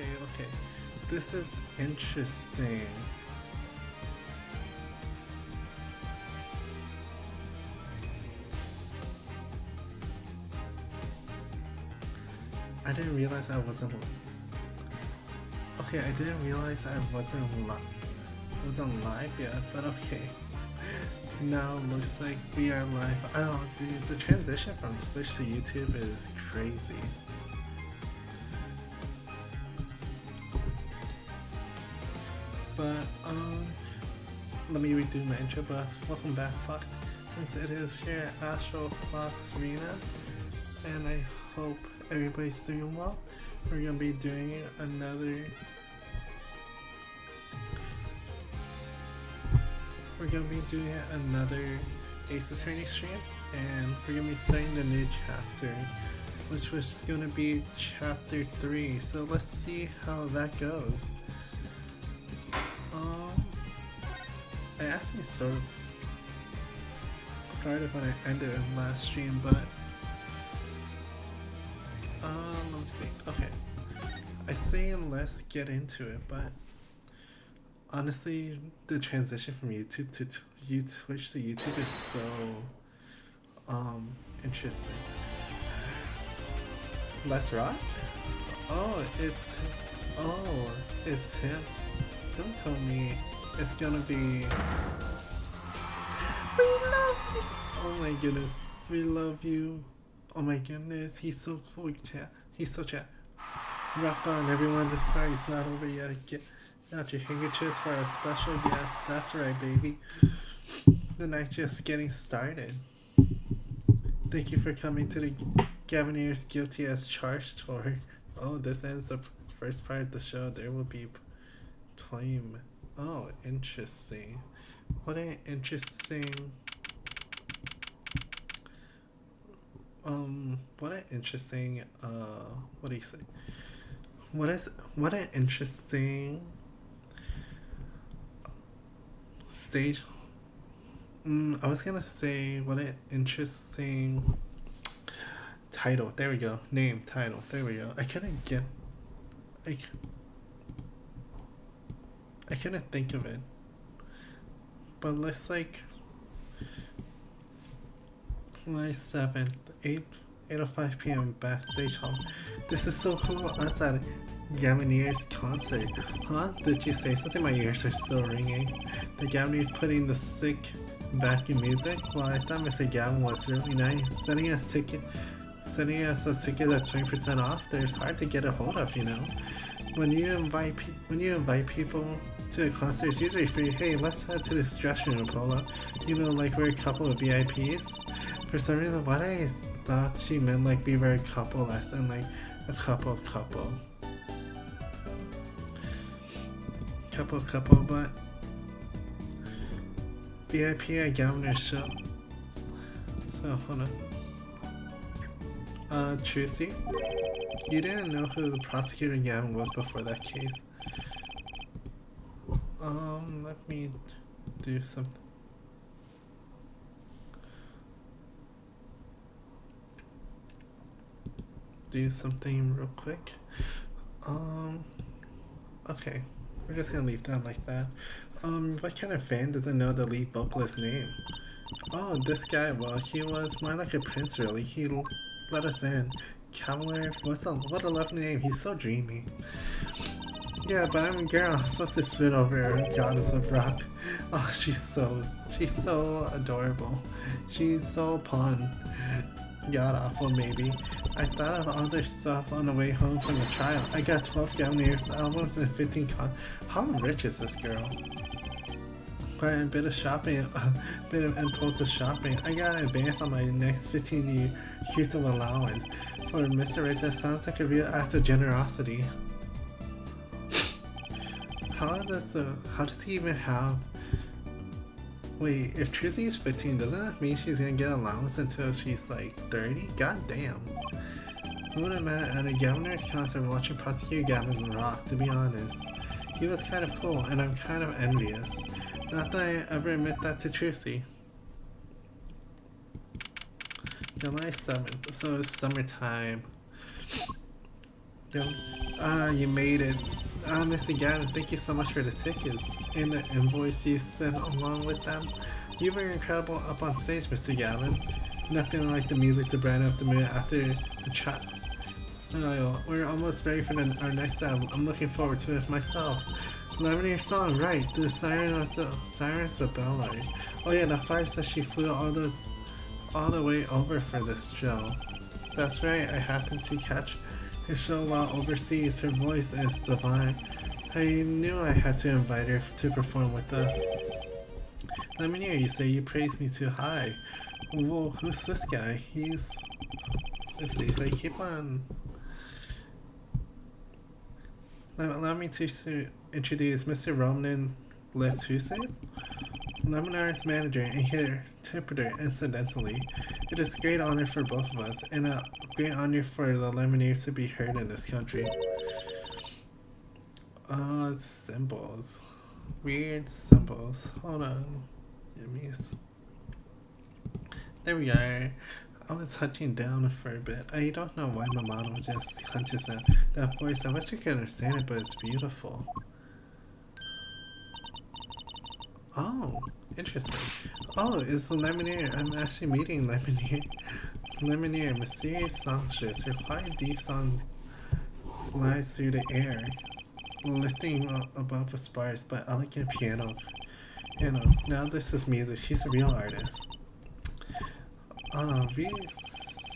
Okay. This is interesting. I didn't realize I wasn't. Okay, I didn't realize I wasn't live yet, but okay. Now looks like we are live. Oh, dude, the transition from Twitch to YouTube is crazy. But let me redo my intro. But welcome back, Fox. Since it is here at Astro Fox Arena, and I hope everybody's doing well. We're gonna be doing another. We're gonna be doing another Ace Attorney stream, and we're gonna be starting the new chapter, which was gonna be chapter 3. So let's see how that goes. I actually sort of started when I ended last stream, but let me see. Okay, I say let's get into it, but honestly, the transition from YouTube to Twitch to YouTube is so interesting. Let's rock. It's him. Don't tell me it's gonna be. We love you. Oh my goodness, we love you. Oh my goodness, he's so cool, chat. He's so chat. Rock on, everyone. This party's not over yet. Get out your handkerchiefs for our special guest. That's right, baby. The night's just getting started. Thank you for coming to the Gavineer's Guilty as Charged tour. Oh, this ends the first part of the show. There will be time. Oh, interesting. What an interesting. What an interesting. What do you say? What an interesting stage. I was gonna say what an interesting title. There we go. Name, title. There we go. I couldn't think of it. But let's like July 7th, 8:05 p.m. backstage hall. This is so cool. Us at Gavineer's concert. Huh? Did you say something? My ears are still ringing. The Gavineer's putting the sick vacuum music? Well, I thought Mr. Gavin was really nice. Sending us those tickets at 20% off. There's hard to get a hold of, you know. When you invite people to a concert, it's usually free. Hey, let's head to this dressing room, Paula. You know, like we're a couple of VIPs. For some reason, what I thought she meant like we were a couple, less than like a couple. Couple, but VIP at Gaviner's show. So hold on. Tracy, you didn't know who the prosecutor Gavin was before that case. Let me do something. Real quick. Okay. We're just gonna leave that like that. What kind of fan doesn't know the lead vocalist's name? Oh, this guy, well, he was more like a prince really. He let us in. Cavalier, what a lovely name. He's so dreamy. Yeah, but I'm a girl. I'm supposed to sit over a goddess of rock. Oh, she's so adorable. She's so pawn. God awful, maybe. I thought of other stuff on the way home from the trial. I got 12 Gavineer's albums and 15 How rich is this girl? Quite a bit of shopping, a bit of impulsive shopping. I got an advance on my next 15 years of allowance. For Mr. Rich, that sounds like a real act of generosity. How does he even have... Wait, if Trizzy is 15, doesn't that mean she's gonna get allowance until she's like 30? God damn. Who would have met at a Gavineer's concert watching Prosecutor Gavin rock, to be honest? He was kind of cool, and I'm kind of envious. Not that I ever admit that to Trucy. July 7th, so it's summertime. Ah, you made it. Ah, Mr. Gavin, thank you so much for the tickets and the invoice you sent along with them. You were incredible up on stage, Mr. Gavin. Nothing like the music to brighten up the mood after the chat. We're almost ready for our next album. I'm looking forward to it myself. Loving your song, right? The siren's the bell light. Oh yeah, the flyer says she flew all the way over for this show. That's right. I happened to catch her show while overseas. Her voice is divine. I knew I had to invite her to perform with us. Let me hear you say you praised me too high. Whoa, who's this guy? Let's see, so I keep on. Allow me to introduce Mr. Roman Letuse, Lemonar's manager and her interpreter, incidentally. It is a great honor for both of us, and a great honor for the Lemoners to be heard in this country. Symbols. Weird symbols. Hold on. There we are. I was hunching down for a bit. I don't know why my model just hunches that voice. I wish I could understand it, but it's beautiful. Oh, interesting. Oh, it's the Lemonade. I'm actually meeting Lemonade. Lemonade, mysterious songstress. Her quiet, deep song lies through the air, lifting above the sparse but elegant piano. Now this is music. She's a real artist. Real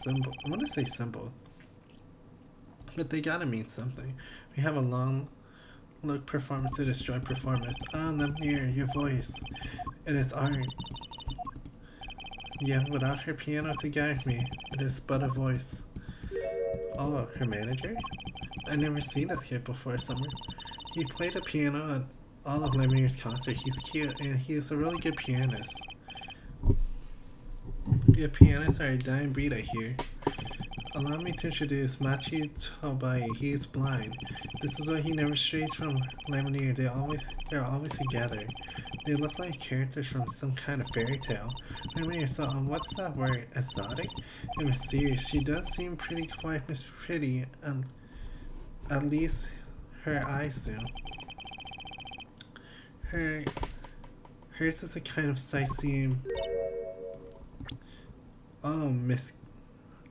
symbol. I want to say symbol, but they gotta mean something. We have a long look performance to destroy performance. Lemonade, your voice. It is art. Yet without her piano to guide me, it is but a voice. Oh, her manager? I never seen this kid before, Summer. He played the piano at all of Lemonade's concert. He's cute and he is a really good pianist. Good pianists are a dying breed, I hear. Allow me to introduce Machi Tobai. He is blind. This is why he never strays from Lemonade. They're always together. They look like characters from some kind of fairy tale. Lemonade, so what's that word? Exotic? And mysterious. She does seem quite pretty, and at least her eyes do. Hers is a kind of sightseeing. Oh,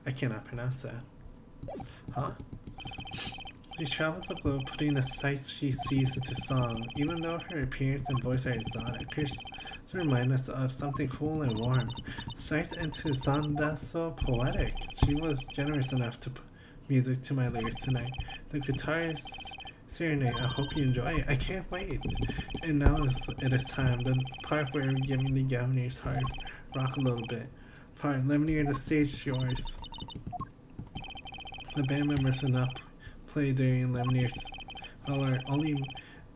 I cannot pronounce that. Huh? She travels the globe, putting the sights she sees into song. Even though her appearance and voice are exotic, hers to remind us of something cool and warm. Sights into song, that's so poetic. She was generous enough to put music to my lyrics tonight. The guitar is serenade. I hope you enjoy it. I can't wait. And now it is time. The part where we're giving the Governor's heart rock a little bit. Lemonade, the stage is yours. The band members will not play during Lemonade's only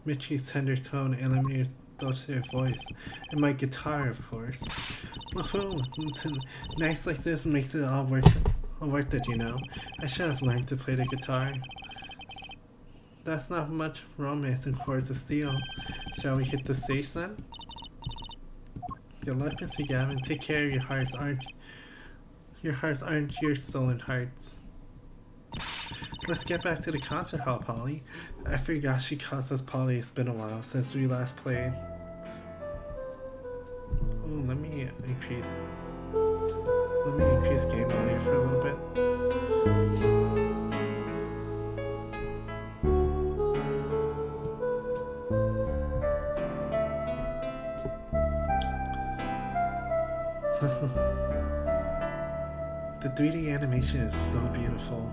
Mitchie's tender tone and Lemonade's dulcet voice, and my guitar, of course. Woohoo! Nights like this makes it all worth it, you know. I should have learned to play the guitar. That's not much romance in chords of steel. Shall we hit the stage then? Good luck, Mr. Gavin. Take care of your hearts. Your hearts aren't your stolen hearts. Let's get back to the concert hall, Polly. I forgot she calls us Polly. It's been a while since we last played. Oh, let me increase game audio for a little bit. The 3D animation is so beautiful.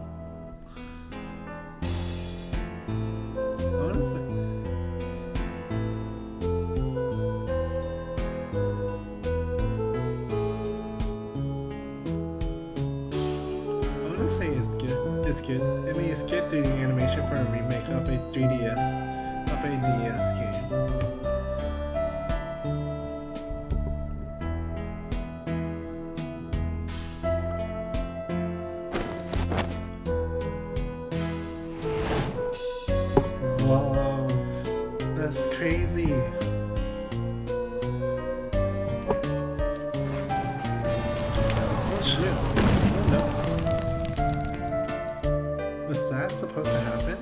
Honestly. I wouldn't say it's good. It's good. I mean, it's good 3D animation for a remake of a 3DS, of a DS game. Whoa, that's crazy. Oh shit. Oh no. Was that supposed to happen?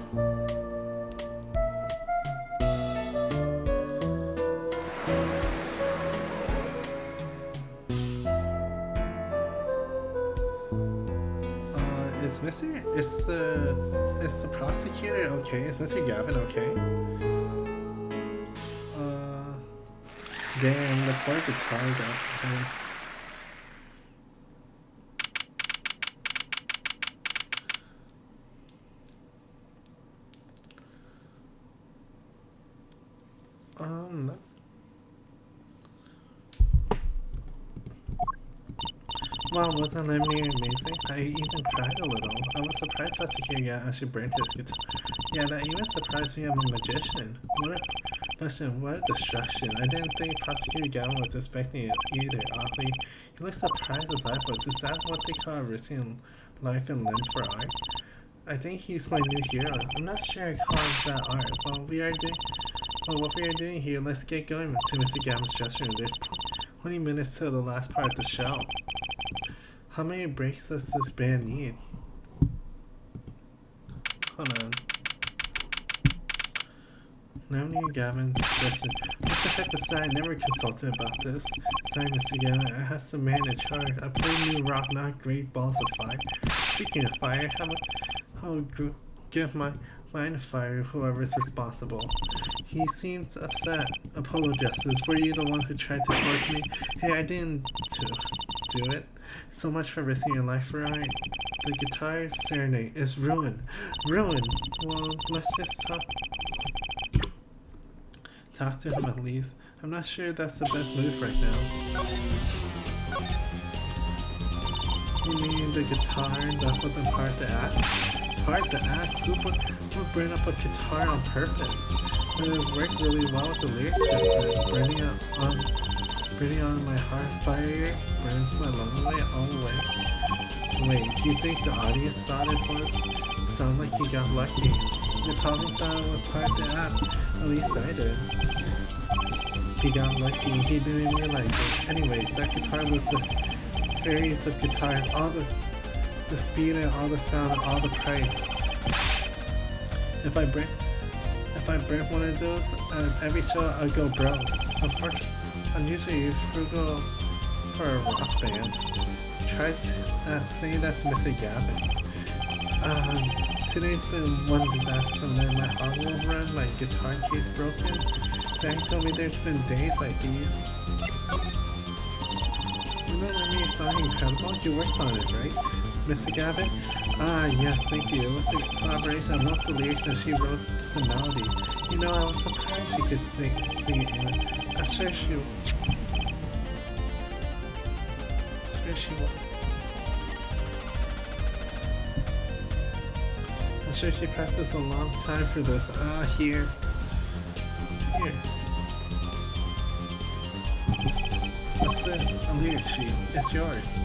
Is the prosecutor okay? Is Mr. Gavin okay? Uh, Damn, the poor guitar got hurt. Um, Wow, wasn't Lemonade amazing? I even cried a little. I was surprised Prosecutor actually burned his guitar. Yeah, that even surprised me. I'm a magician. What a destruction. I didn't think Prosecutor Gavin was expecting it either. Oddly, he looked surprised as I was. Is that what they call risking life and limb for art? I think he's my new hero. I'm not sure I call that art. What we are doing here, let's get going to Mr. Gavin's dressing room. There's 20 minutes till the last part of the show. How many breaks does this band need? Hold on. Lemony and Gavin suggested, what the heck was that? I never consulted about this. Sorry, Mr. Gavin, I have some man in charge. I play new rock, not great balls of fire. Speaking of fire, I'll give my mind a fire whoever's responsible. He seems upset. Apologizes. Were you the one who tried to torch me? Hey, I didn't do it. So much for risking your life for art. The guitar serenade is ruined. Ruined! Well, let's just talk to him at least. I'm not sure that's the best move right now. You mean the guitar that wasn't part of the act? Part of the act? Who would bring up a guitar on purpose? But it worked really well with the lyrics just said. Burning on my heart, fire burns my lung away all the way. Wait, do you think the audience thought it was? Sounds like you got lucky. They probably thought it was part of the app. At least I did. He got lucky, he didn't realize it. Anyways, that guitar was the fairies of guitar. All the speed and all the sound and all the price. If I break one of those, every show I'll go broke. Unfortunately, I'm usually frugal for a rock band. Try saying that to Mr. Gavin. Today's been one disaster from there. My hardware run, my guitar case broken. Dang told me there's been days like these. You know what I mean? Something incredible? You worked on it, right? Mr. Gavin? Ah, yes, thank you. It was a collaboration. I wrote the lyrics and she wrote the melody. You know, I was surprised she could sing it, Anna. I'm sure she would. I'm sure she practiced a long time for this. Here. What's this? A lyric sheet. It's yours.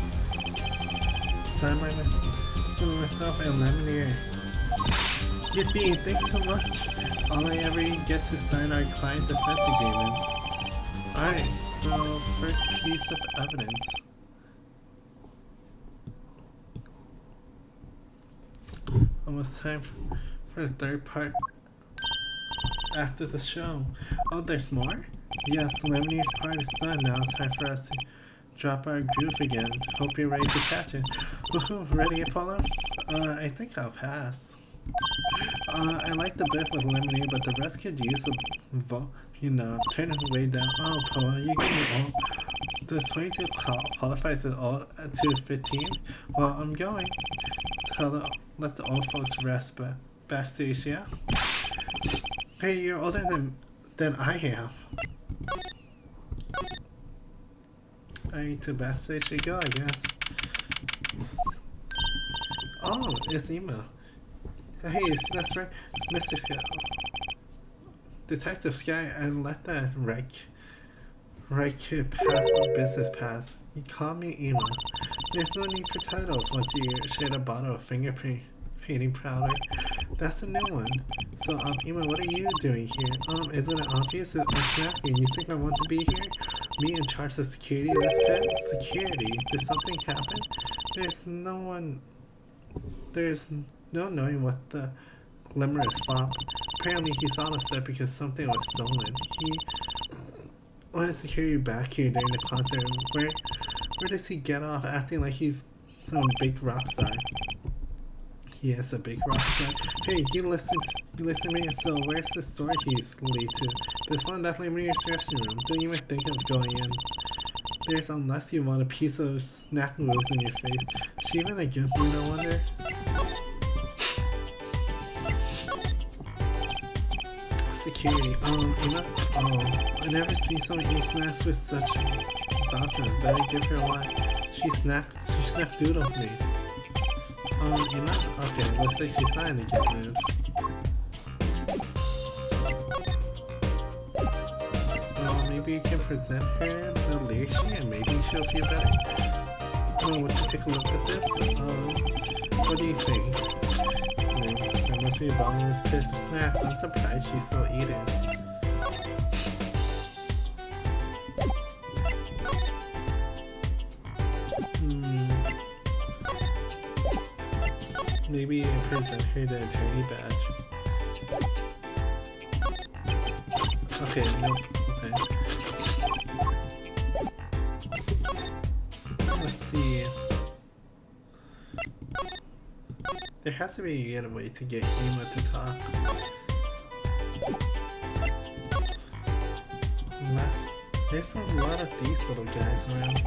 Signed by myself and Lemonade. Yippee, thanks so much. All I ever get to sign are client defense agreements. Alright, so first piece of evidence. Almost time for the third part after the show. Oh, there's more? Yes, Lemonade's part is done. Now it's time for us to drop our groove again. Hope you're ready to catch it. Woohoo, ready, Apollo? I think I'll pass. I like the bit with Lemonade, but the rest could use a turn it way down. Oh, Apollo, you gave me all. The 22 qualifies it all to 15? Well, I'm going. Let the old folks rest backstage, yeah? Hey, you're older than I am. To backstage you go, I guess. Oh, it's email. Hey, that's right, Mr. Sky. Detective Sky, I let that right kid pass on business pass. You call me Ema. There's no need for titles once you share a bottle of fingerprint painting powder. That's a new one. So, Ema, what are you doing here? Isn't it obvious? I'm snapping. You think I want to be here? Me in charge of security in this pit? Security? Did something happen? There's no knowing what the glimmer is fop. Apparently he's on the set because something was stolen. He wanted security back here during the concert. Where does he get off acting like he's some big rock star? He is a big rock star. Hey, you listen to me, so where's the store keys lead to? This one definitely near your restroom room. Don't even think of going in. There's unless you want a piece of snack noodles in your face. Is she even a good food, I wonder? Security. You know? Oh, I never seen someone eat snacks with such bounty. Better give her a lie. She snapped doodled me. You know? Okay, looks like she's not in a good mood. Maybe you can present her the lyrics and maybe she'll feel better. Would you take a look at this? What do you think? There must be a bottomless pit of snack. I'm surprised she's still eating. Maybe I present her the attorney badge. Okay, nope. Okay. Let's see. There has to be a way to get Ema to talk. There's a lot of these little guys around.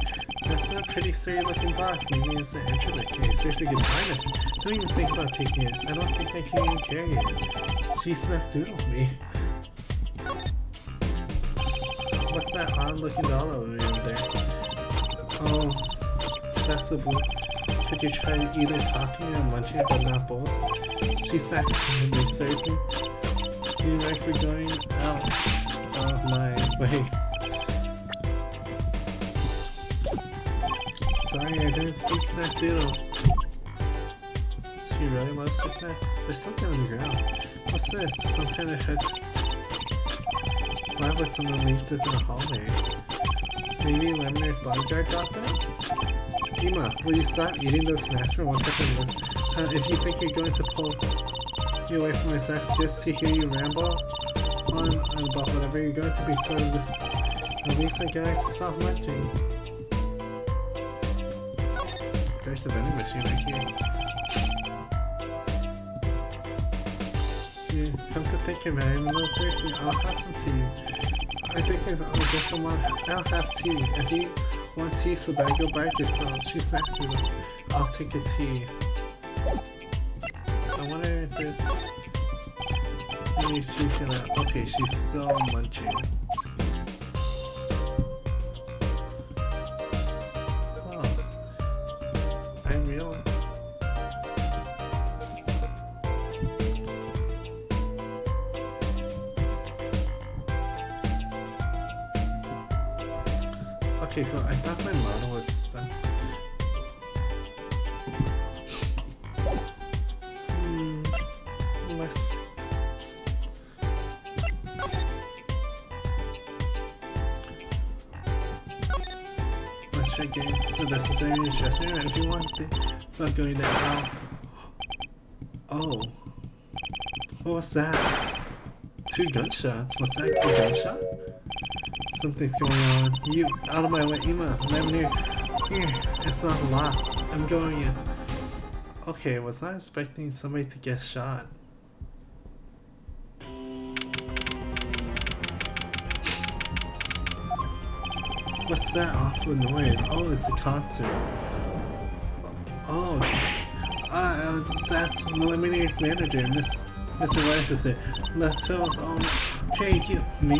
That's a pretty scary looking box. Maybe it's an introvert case. There's a good finance. Don't even think about taking it. I don't think I can even carry it. She snapped doodled me. What's that odd looking doll over there? Oh, that's the blue. Could you try either talking or munching, but not both? She sat and serves me. You right for going out of my way. Sorry, I didn't speak snack doodles. She really loves her snacks. There's something on the ground. What's this? Some kind of head. Why would someone leave this in the hallway? Maybe Lemonade's bodyguard got that? Ema, will you stop eating those snacks for 1 second? If you think you're going to pull you away from my snacks just to hear you ramble on about whatever, you're going to be sort of this. At least I got to stop munching. There's a vending machine right here. Yeah, come to think of it, I'm a little thirsty. I'll have some tea. I think I'll get someone. I'll have tea. If you want tea so bad, go buy it yourself. She snapped to them. I'll take a tea. I wonder if there's. Maybe she's gonna. Okay, she's still munching. Okay, cool. I thought my model was stuck. Let's try getting the necessary dressing room if you want to. Not going to hell. Oh. What was that? 2 gunshots. Was that a gunshot? Something's going on. You, out of my way, Ema, Lemonade. Here, it's not locked. I'm going in. Okay, was not expecting somebody to get shot. What's that awful noise? Oh, it's a concert. Oh, that's Lemonade's manager, Mr. Ryan. Lato's on. Hey, you, me?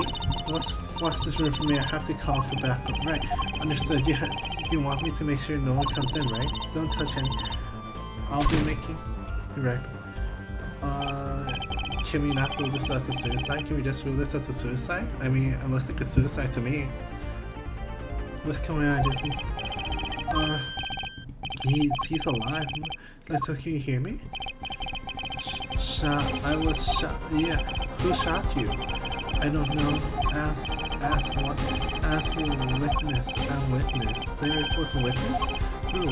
Watch this room for me. I have to call for backup. Right, understood. You want me to make sure no one comes in, right? Don't touch any. I'll be making. You're right. Can we not rule this as a suicide? Can we just rule this as a suicide? I mean, it looks like a suicide to me. What's going on? He's alive. Lato, can you hear me? I was shot. Yeah. Who shot you? I don't know. Ask what? Ask a witness. A witness. There was a witness? Who?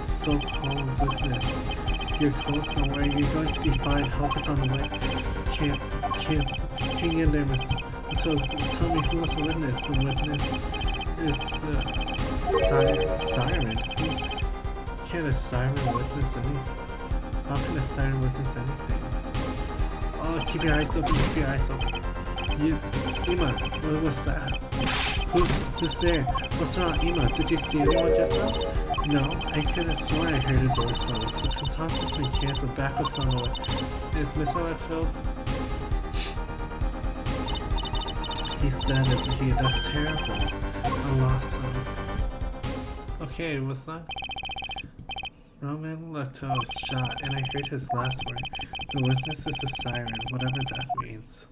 So-called witness. You're cold. Don't worry. You're going to be fine. Help is on the way. Can't. Hang in there, miss. So tell me who was the witness. The witness is Siren. Can't a siren witness any? How can a siren witness anything? Oh, keep your eyes open, keep your eyes open. You, Ima, what's that? Who's there? What's wrong, Ima? Did you see anyone just now? No, I could have sworn I heard a door close. The concert's been canceled. Backup's on the way. Is Mr. Let's He said it. That's terrible. I lost him. Okay, what's that? Roman Lato's shot, and I heard his last word. The witness is a siren, whatever that means.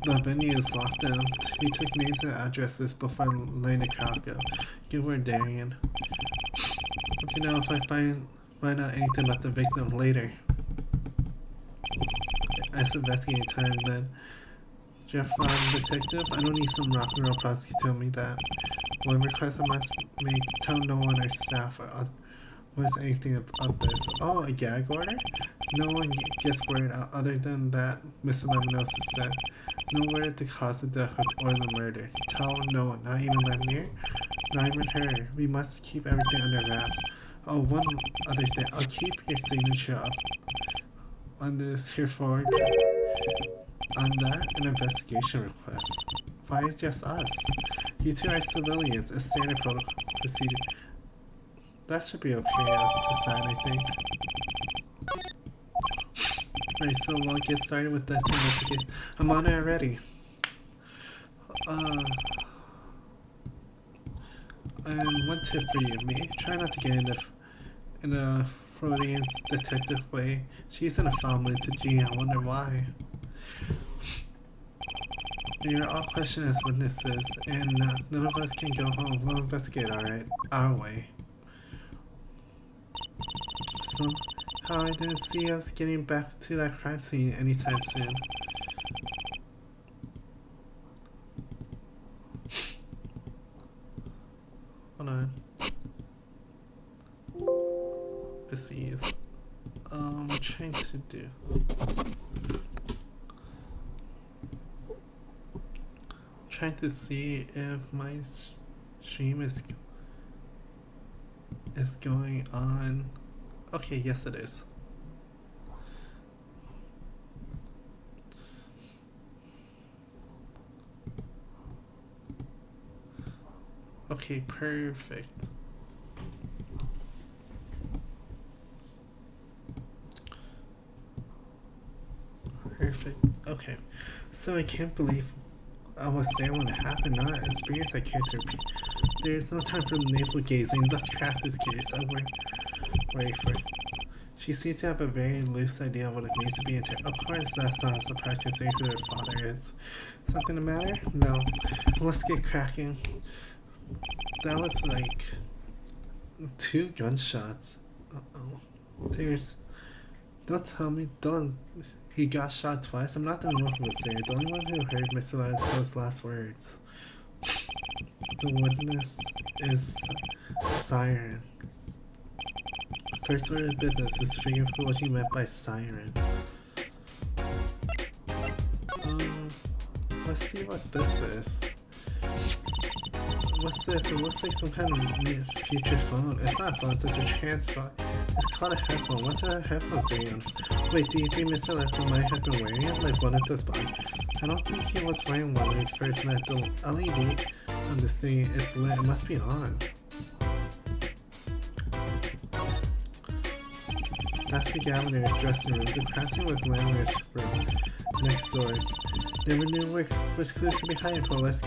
The venue is locked down. We took names and addresses before letting the crowd go. You were Darian. But you know, if I find out anything about the victim later, as investigating time, then Jeff, detective, I don't need some rock and roll props to tell me that. One request I must make, tell no one or staff or was anything of this. Oh, a gag order? No one gets word out other than that Mr. Lemnos said. No word the cause of death or the murder. Tell no one, not even Lemnir, not even her. We must keep everything under wraps. Oh, one other thing. I'll keep your signature up on this here forward. On that, an investigation request. Why just us? You two are civilians. A standard protocol procedure. That should be okay to sign, I think. Right, so we'll get started with this investigation. I'm on it already. And one tip for you, me. Try not to get in a Freudian detective way. She's in a foul mood to G. I wonder why. You're all questioned as witnesses, and none of us can go home. We'll investigate, alright? Our way. Somehow I didn't see us getting back to that crime scene anytime soon. Hold on. Let's see. I'm trying to do. Trying to see if my stream is going on. Okay, yes it is. Okay, perfect. Perfect. Okay. So I can't believe I was there when it happened, not an experience I care to repeat. There's no time for navel gazing. Let's craft this case. I'm waiting for it. She seems to have a very loose idea of what it means to be inter- Of course, that's not a surprise considering who her father is. Something the matter? No. Let's get cracking. That was like 2 gunshots. Uh-oh. Don't tell me, he got shot twice. I'm not the only one who was there. The only one who heard Mr. Lad's last words. The witness is siren. First order of business is figure out what you meant by siren. Let's see what this is. What's this? It looks like some kind of future phone. It's not a phone, it's a transfer. It's called a headphone. What's a headphone doing? Wait, do you think Mr. Leto might have been wearing it? Like one of those bonds? I don't think he was wearing one when we first met. The LED on the thing is lit. It must be on. That's the governor's dressing room. The craftsman was landlord's room next door. Never knew which clue could be hiding for. Let's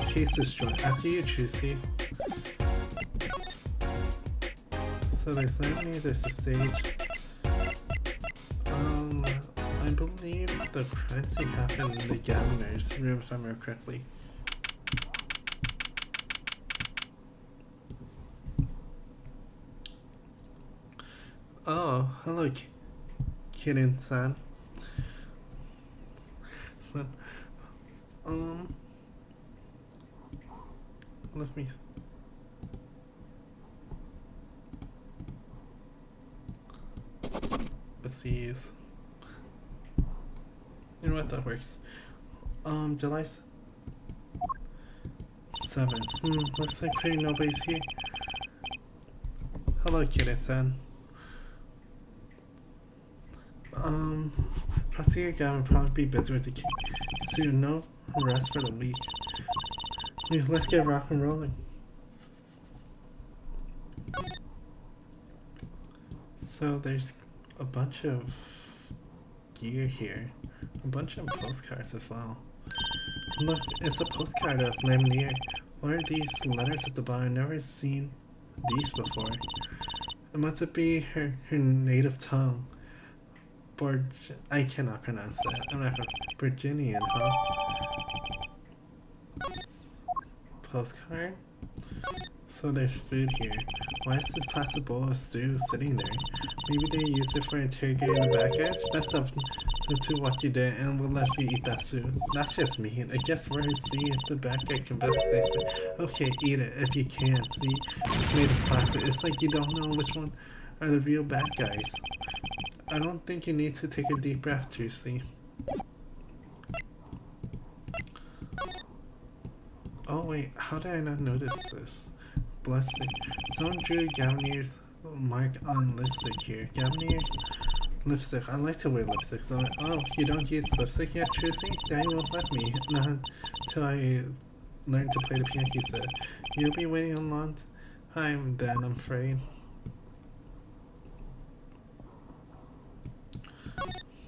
case this joint. After you, Trucy. So there's Lemony, there's the stage. I believe the crime scene happened in the governor's room, if I remember correctly. Oh, hello, Kirin-san. Let me. Let's see. You know what, that works. July 7th. Looks like pretty nobody's here. Hello, kitten-san. Prosecutor Gavin will probably be busy with the case soon. No rest for the week. Let's get rock and rolling. So there's a bunch of gear here. A bunch of postcards as well. Look, it's a postcard of Lemnier. What are these letters at the bottom? I've never seen these before. It must be her native tongue. I cannot pronounce that. I'm not Virginian, huh? Postcard? So there's food here. Why is this plastic bowl of stew sitting there? Maybe they use it for interrogating the bad guys? Fess up to what you did and we'll let you eat that stew. That's just mean. I guess we're to see if the bad guy can best taste it. Okay, eat it if you can. See, it's made of plastic. It's like you don't know which one are the real bad guys. I don't think you need to take a deep breath, Tuesday. Oh wait, how did I not notice this? Blessing. Someone drew Gavinier's mark on lipstick here. Gavinier's lipstick. I like to wear lipstick. So oh, you don't use lipstick yet, Tuesday? Daddy won't let me. Not until I learn to play the piano, he said. You'll be waiting a long time then, I'm afraid.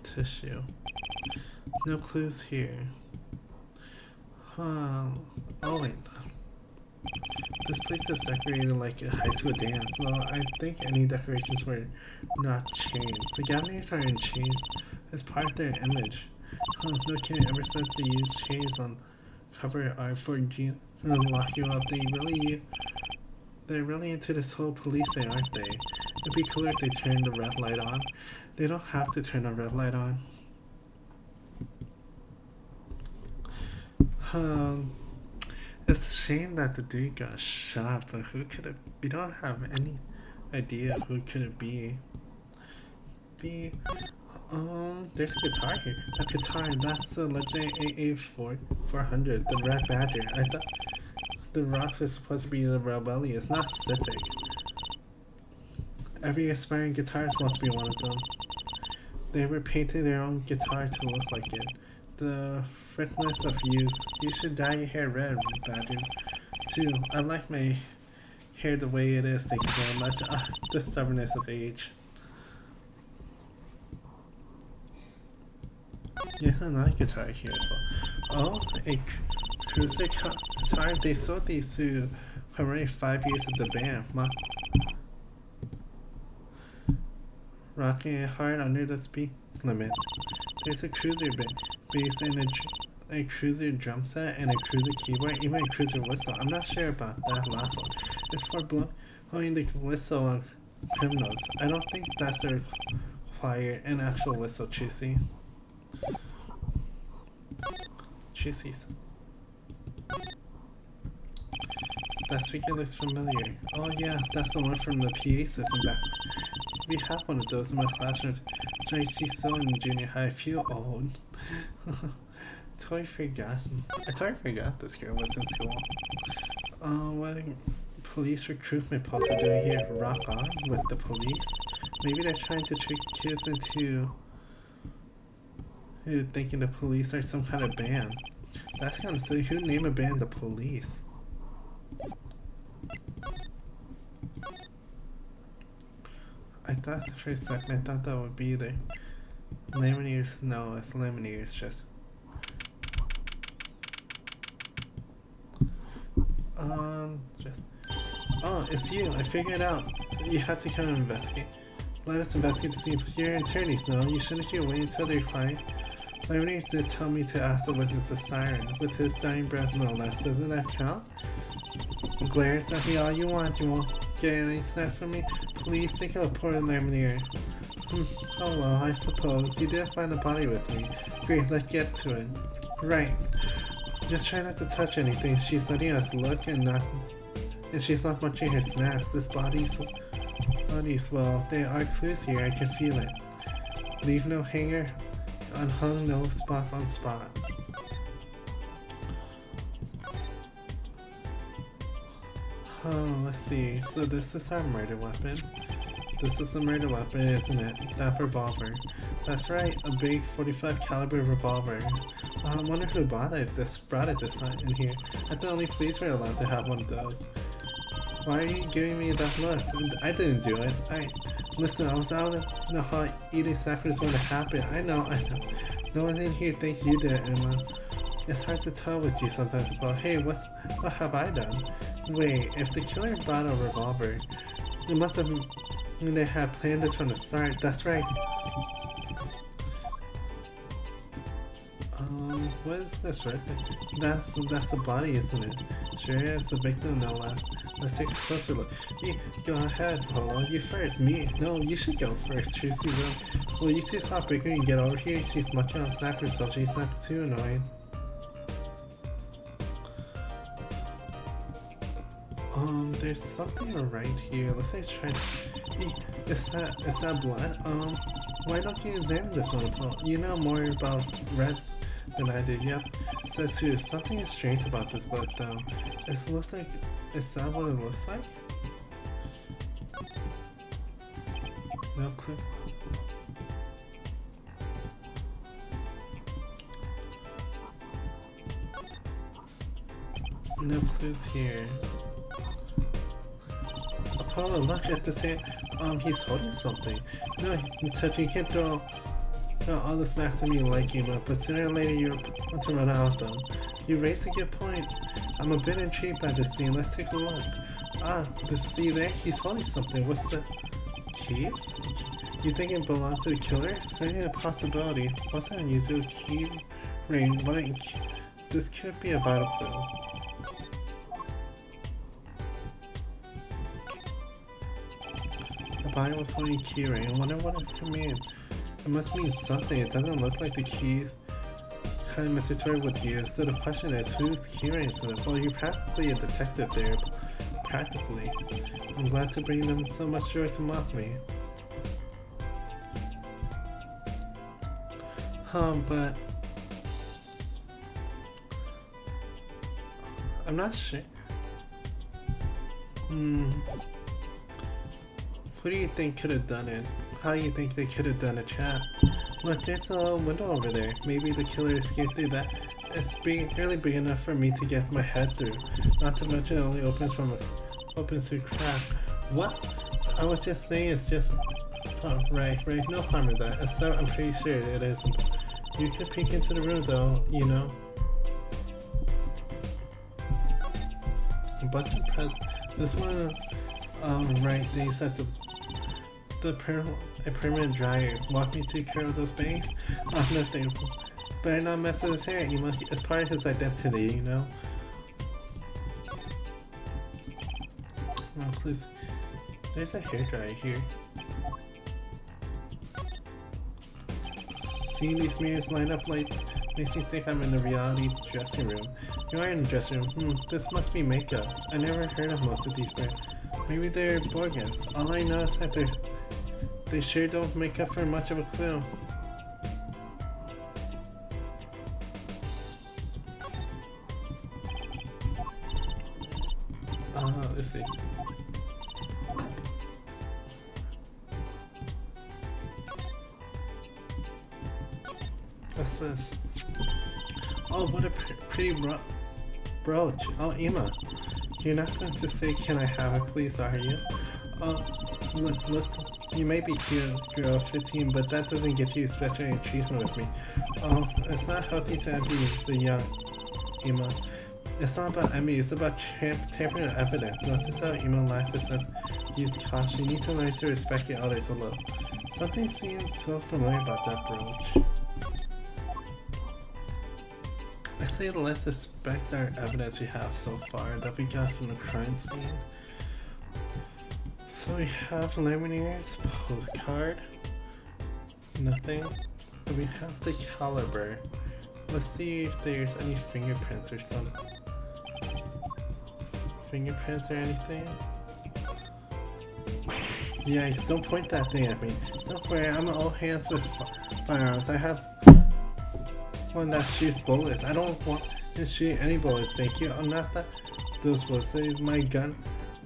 Tissue. No clues here. Huh. Oh wait. This place is decorated like a high school dance, though I think any decorations were not changed. The Gaviniers are in chains as part of their image. Huh, no kidding, ever since they used chains on cover art for Gene to lock you up, they're really into this whole police thing, aren't they? It'd be cooler if they turned the red light on. They don't have to turn the red light on. It's a shame that the dude got shot, but who could it? We don't have any idea who could it be. There's a guitar here. A guitar, that's the Legend AA400, the Red Badger. I thought the rocks were supposed to be the rebellious, not civic. Every aspiring guitarist wants to be one of them. They were painting their own guitar to look like it. The freshness of youth. You should dye your hair red, Badger. Too. I like my hair the way it is, thank you very much. The stubbornness of age. There's another guitar here as well. Oh, a cruiser guitar. They sold these to commemorate 5 years of the band. Rocking it hard under the speed limit. There's a cruiser bass and a cruiser drum set and a cruiser keyboard, even a cruiser whistle. I'm not sure about that last one. It's for blowing the whistle on criminals. I don't think that's require an actual whistle, Chusey. Chusey's. That speaker looks familiar. Oh yeah, that's the one from the PA system back. We have one of those in my classroom. That's right, she's still in junior high. I feel old. Totally forgot this girl was in school. What a police recruitment post are doing here? Rock on with the police? Maybe they're trying to trick kids into thinking the police are some kind of band. That's kind of silly. Who named a band the Police? I thought for a second, I thought that would be the Lemoniers. No, it's Lemoniers just. Oh, it's you. I figured it out. You have to come and investigate. Let us investigate to see if you're attorneys. No, you shouldn't you wait until they're fine. Lemoniers did tell me to ask the witness the siren. With his dying breath, no less. Doesn't that count? Glares at me all you want. You won't get any snacks from me? Please think of a poor Lemonier. Oh well, I suppose. You did find a body with me. Great, let's get to it. Right. Just try not to touch anything. She's letting us look and she's not munching her snacks. This bodies, well, there are clues here. I can feel it. Leave no hanger unhung, no spots on spot. Oh, let's see. So this is our murder weapon. This is the murder weapon, isn't it? That revolver. That's right, a big 45 caliber revolver. I wonder who brought it this time in here. I thought only police were allowed to have one of those. Why are you giving me that look? I didn't do it. Listen, I was out in the hall eating snackers when it happened. I know. No one in here thinks you did, Emma. It's hard to tell with you sometimes about, hey, what have I done? Wait, if the killer brought a revolver, it must have mean they had planned this from the start. That's right. What is this right there? That's the body, isn't it? Sure, it's the victim, no less. Let's take a closer look. Go ahead, Polo. You first. Me? No, you should go first. Tracy will you two stop bickering and get over here? She's munching on snack herself. She's not too annoying. There's something right here. Looks like it's trying. Is that blood? Why don't you examine this one, Paul? You know more about red than I did. Yep. Says who? Something is strange about this blood, though. It looks like. Is that what it looks like? No clue. No clues here. Apollo, look at this hand. He's holding something. No, he's touching. You can't throw all the snacks at me like him up, but sooner or later you're going to run out of them. You raise a good point. I'm a bit intrigued by this scene. Let's take a look. See there? He's holding something. What's the keys? You think it belongs to the killer? Certainly a possibility. What's an unusual key ring? This could be a vital clue. The body was holding a key ring. I wonder what it could mean. It must mean something. It doesn't look like the keys kind of Mr. Tory would use. So the question is, whose key ring is it? Well, you're practically a detective there. Practically. I'm glad to bring them so much joy to mock me. But I'm not sure. Who do you think could have done it? How do you think they could have done a trap? Look, there's a window over there. Maybe the killer escaped through that. It's really big enough for me to get my head through. Not to mention it only opens through crack. What? I was just saying it's just... Oh, right. No harm in that. Except I'm pretty sure it isn't. You could peek into the room though, you know. A bunch of this one, right, they said a permanent dryer. Want me to curl those bangs? Oh, no thanks. Better not mess with his hair. It's part of his identity, you know. Oh, please. There's a hairdryer here. Seeing these mirrors line up like makes me think I'm in the reality dressing room. You are in the dressing room. This must be makeup. I never heard of most of these brands. Maybe they're bogus. All I know is that they sure don't make up for much of a clue. Let's see. What's this? Oh, what a pretty brooch. Oh, Emma. You're not going to say, can I have it, please, are you? Oh, look. You may be cute, girl, 15, but that doesn't get you special treatment with me. Oh, it's not healthy to envy the young, Emma. It's not about envy, it's about tampering with evidence. Notice how Emma Lasser says, use caution. You need to learn to respect your others a little. Something seems so familiar about that brooch. I say let's respect our evidence we have so far that we got from the crime scene. So we have Laminere's postcard. Nothing. And we have the caliber. Let's see if there's any fingerprints or some fingerprints or anything. Yikes, don't point that thing at me. Don't worry, I'm an old hands with firearms. I have one that shoots bullets. I don't want to shoot any bullets, thank you. I'm not that those bullets. My gun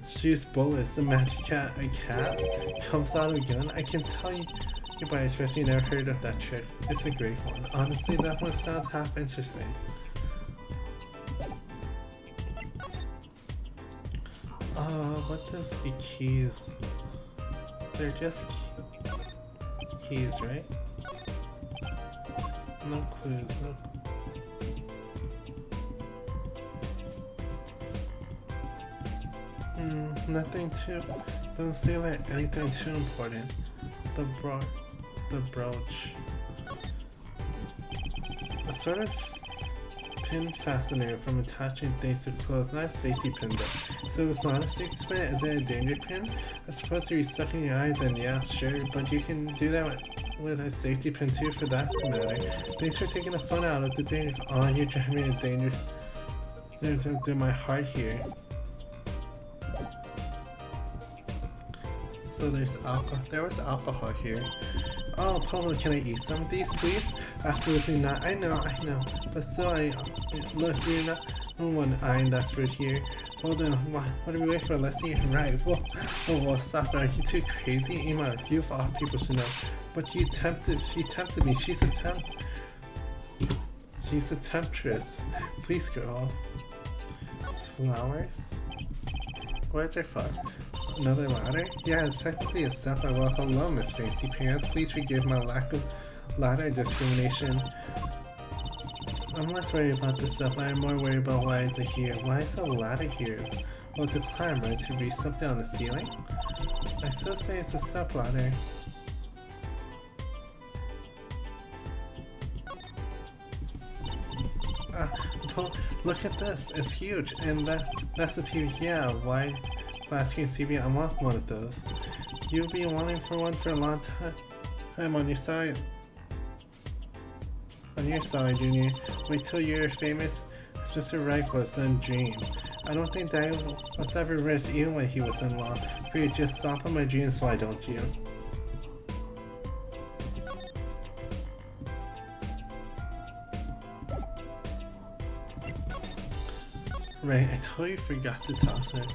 shoots bullets. The magic cat, a cat, comes out of a gun. I can tell you by expression you never heard of that trick. It's a great one. Honestly, that one sounds half interesting. What does the keys? They're just keys, right? No clues, no. Nothing too. Doesn't seem like anything too important. The brooch. A sort of pin fastener from attaching things to clothes, not a safety pin though. So it's not a safety pin, is it a danger pin? I suppose if you're stuck in your eye, then yeah, sure, but you can do that with a safety pin too for that matter. Thanks for taking the fun out of the danger. Oh, you're driving me a danger to my heart here. So there's alcohol. There was alcohol here. Oh, Polo, can I eat some of these, please? Absolutely not. I know. But still, look, you're not the one eyeing that fruit here. Well then, what are we waiting for? Let's eat. Right. Well, stop. Are you too crazy? Emma, you of all people should know. But she tempted me. She's a temptress. Please, girl. Flowers? What the fuck? Another ladder? Yeah, it's technically a step I welcome. Hello, Miss Fancy Pants. Please forgive my lack of ladder discrimination. I'm less worried about this stuff, but I'm more worried about why it's here. Why is the ladder here? Well, to climb, right? To reach something on the ceiling? I still say it's a step ladder. Look at this. It's huge. And that's a TV. Yeah, why? Flat screen TV, I want one of those. You've been wanting for one for a long time. I'm on your side. On your side, Junior. Wait till you're famous. It's just a rifle, then dream. I don't think that was ever rich even when he was in law. Please just stop on my dreams, why don't you? Right, I totally forgot to talk to her.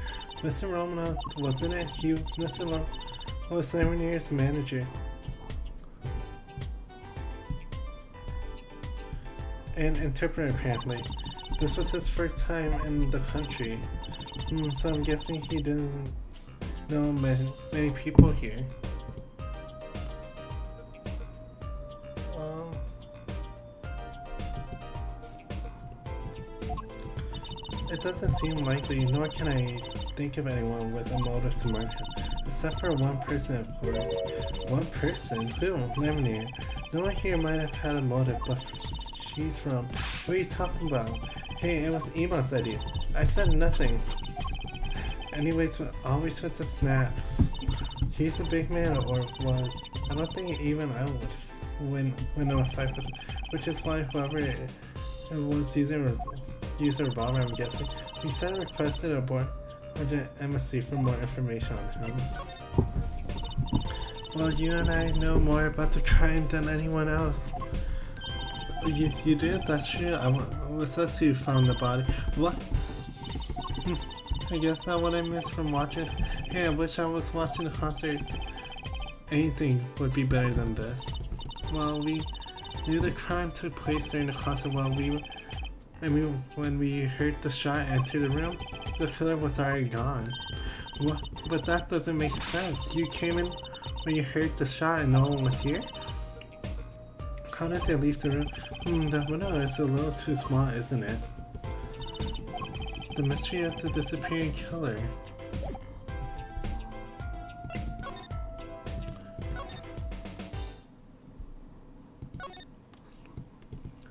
Mr. Romanoff, wasn't it? Mr. Romanoff was Seminar's manager. And interpreter, apparently. This was his first time in the country. So I'm guessing he doesn't know many people here. It doesn't seem likely, nor can I think of anyone with a motive to murder him. Except for one person, of course. One person? Who? Lemonade. No one here might have had a motive, but she's from... What are you talking about? Hey, it was Emma's idea. I said nothing. Anyways, always with the snaps. He's a big man, or was. I don't think even I would win in a fight with him. Which is why whoever it was using a revolver, I'm guessing. He sent a request to the board or the embassy for more information on him. Well, you and I know more about the crime than anyone else. You did? That's true. I was us who found the body. What? I guess that's what I missed from watching. Hey, I wish I was watching the concert. Anything would be better than this. Well, we knew the crime took place during the concert while when we heard the shot enter the room, the killer was already gone. What? But that doesn't make sense. You came in when you heard the shot and no one was here? How did they leave the room? The window is a little too small, isn't it? The mystery of the disappearing killer.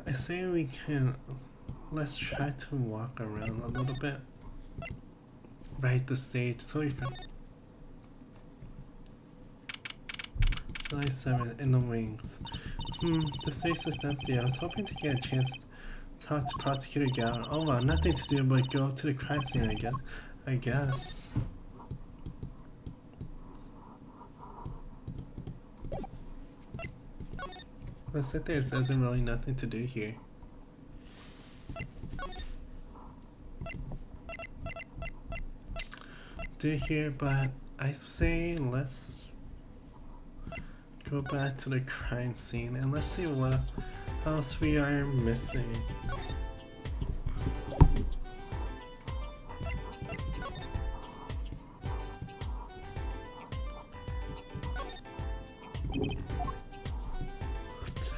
I say we can... Let's try to walk around a little bit. Right, the stage. Sorry for... July 7th, in the wings. The stage was empty. I was hoping to get a chance to talk to Prosecutor Gallon. Oh well, nothing to do but go to the crime scene again. I guess. Let's sit there. There's really nothing to do here. do here, but I say let's go back to the crime scene and let's see what else we are missing.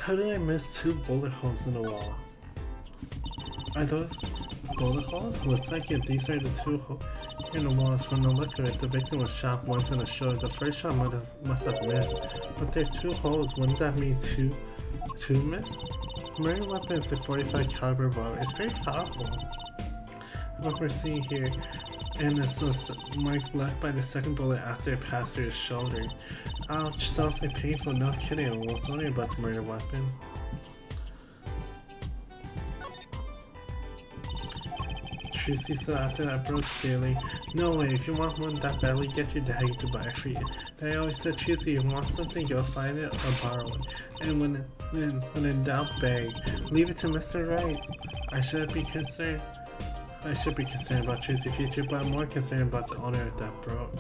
How did I miss 2 bullet holes in the wall? Are those bullet holes? Looks like it. These are the 2 holes in the walls. From the look of it, the victim was shot once in the shoulder. The first shot must have missed. But there are 2 holes. Wouldn't that mean two miss? Murder weapon is a 45 caliber revolver. It's very powerful. What we're seeing here, and it's the mark left by the second bullet after it passed through his shoulder. Ouch, sounds like painful, no kidding. I was wondering about the murder weapon. Trucy, so after that broke clearly. No way, if you want one that badly, get your daddy to buy it for you. Daddy always said, Trucy, you want something, go find it or borrow it. And when in doubt, beg. Leave it to Mr. Right. I should be concerned about Trucy's future, but I'm more concerned about the owner of that broke.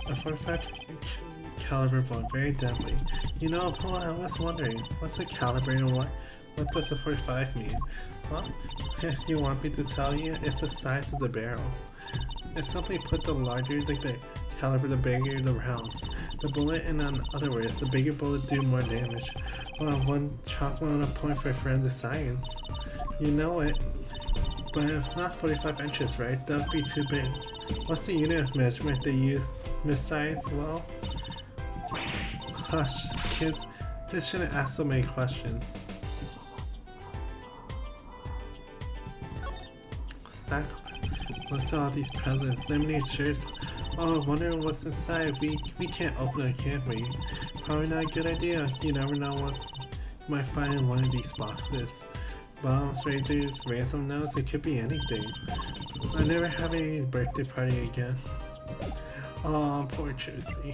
A 45 caliber bullet, very deadly. You know, Paul, I was wondering, what's a caliber and what does a 45 mean? Huh? You want me to tell you? It's the size of the barrel. It's simply put, the larger the caliber, the bigger the rounds. The bullet, and in other words, the bigger bullet do more damage. Well, one chocolate on a point for forensic science. You know it. But it's not 45 inches, right? That would be too big. What's the unit of measurement they use, Miss Science? Well, hush, kids. Just shouldn't ask so many questions. Stack. What's all these presents? Lemonade shirts. Oh, wondering what's inside. We can't open it, can we? Probably not a good idea. You never know what you might find in one of these boxes. Bombs, razors, ransom notes, it could be anything. I never have any birthday party again. Aw, poor Trucy.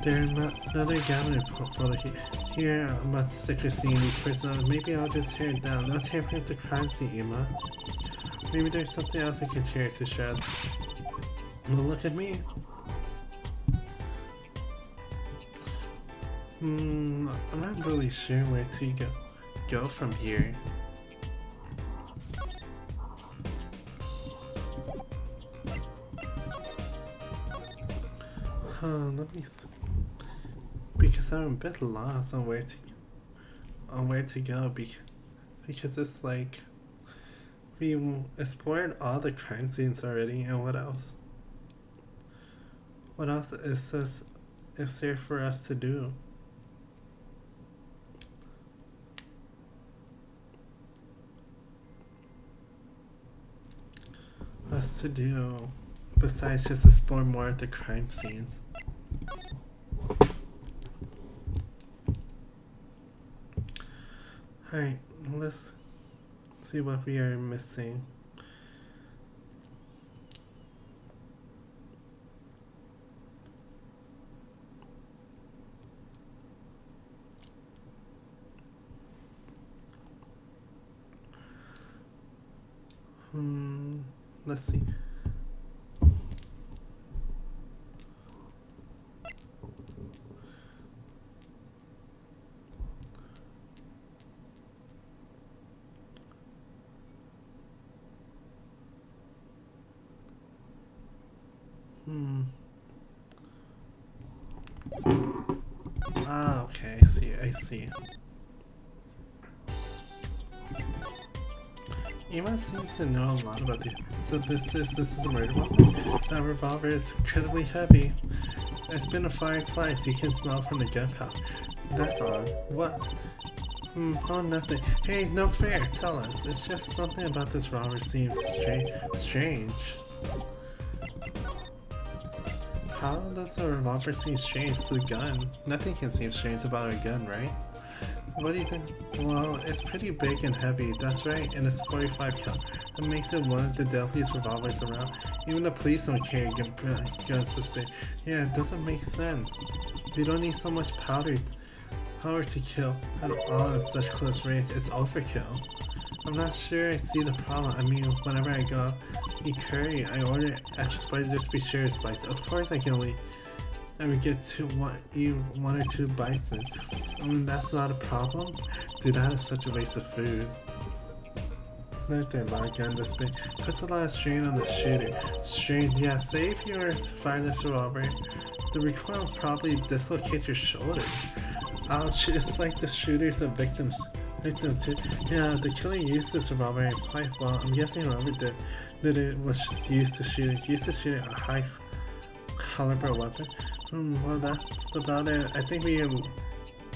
There's another cabinet photo here. Here, I'm about to sick of seeing these personas. Maybe I'll just tear it down. Don't tamper with the crime scene, Emma. Maybe there's something else I can tear to shed. Well, look at me. I'm not really sure where to go from here. Let me because I'm a bit lost on where to go because it's like we explored all the crime scenes already, and what else? What else is there for us to do? Us to do besides just explore more of the crime scenes. Alright, let's see what we are missing. Let's see. Ah, okay, I see. Emma seems to know a lot about this. So this is a murder weapon? That revolver is incredibly heavy. It's been a fire twice. You can smell from the gunpowder. That's odd. What? Oh, nothing. Hey, no fair. Tell us. It's just something about this revolver seems strange. How does a revolver seem strange to the gun? Nothing can seem strange about a gun, right? What do you think? Well, it's pretty big and heavy, that's right, and it's 45 cal. That makes it one of the deadliest revolvers around. Even the police don't carry guns this big. Yeah, it doesn't make sense. We don't need so much power to kill at all at such close range. It's overkill. I'm not sure I see the problem. I mean, whenever I go eat curry, I order extra spicy just to be sure it's spicy. Of course I can only ever get eat one or two bites in. I mean, that's not a problem. Dude, that is such a waste of food. Not their large gun this big. Puts a lot of strain on the shooter. Strain, yeah, say if you were to fire this revolver, the recoil will probably dislocate your shoulder. Ouch, it's like the shooter's a victim too. Yeah, the killer used this revolver quite well. I'm guessing whoever did it was used to shoot a high caliber weapon. Well, that's about it. I think we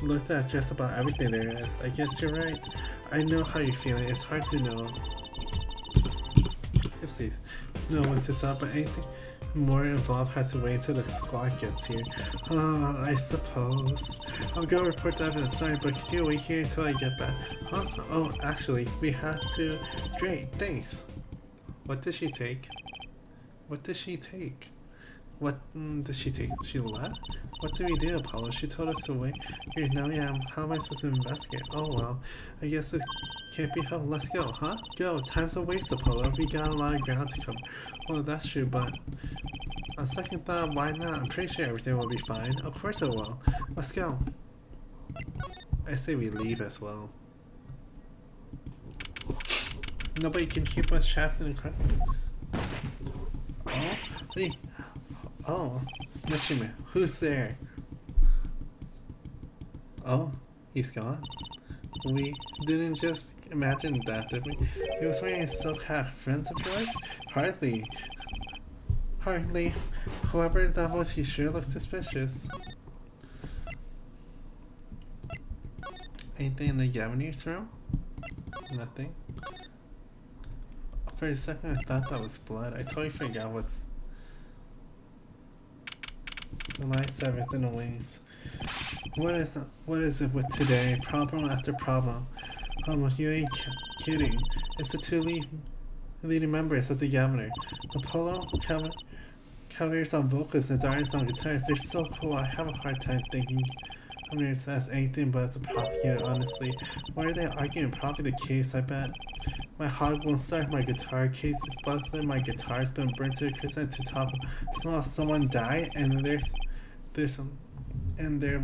looked at just about everything there is. I guess you're right. I know how you're feeling. It's hard to know. Oopsies. Know when to stop, but anything more involved has to wait until the squad gets here. I suppose. I'll go report the evidence. Sorry, but can you wait here until I get back? Huh? Oh, actually, we have to. Great, thanks. What did she take? What did she take? What did she take? She left? What do we do, Apollo? She told us to wait. Here, now we have. How am I supposed to investigate? Oh well, I guess it can't be helped. Let's go, huh? Go. Time's a waste, Apollo. We got a lot of ground to cover. Well, that's true, but on second thought, why not? I'm pretty sure everything will be fine. Of course it will. Let's go. I say we leave as well. Nobody can keep us trapped in the crowd. Oh, wait. Oh, Mishima, who's there? Oh, he's gone. We didn't just imagine that, did we? He was wearing a silk hat. Friends of yours? Hardly. Whoever that was, he sure looked suspicious. Anything in the Gavineer's room? Nothing. For a second I thought that was blood. I totally forgot what's... July 7th in the wings. What is it with today? Problem after problem. You ain't kidding. It's the two leading members of the Governor. Apollo, Cavaliers on vocals and Darius on guitars. They're so cool. I have a hard time thinking Cavaliers as anything but as a prosecutor, honestly. Why are they arguing? Probably the case, I bet. My hog won't start, my guitar case is busted, my guitar's been burnt to a crisp to top. So someone died, and there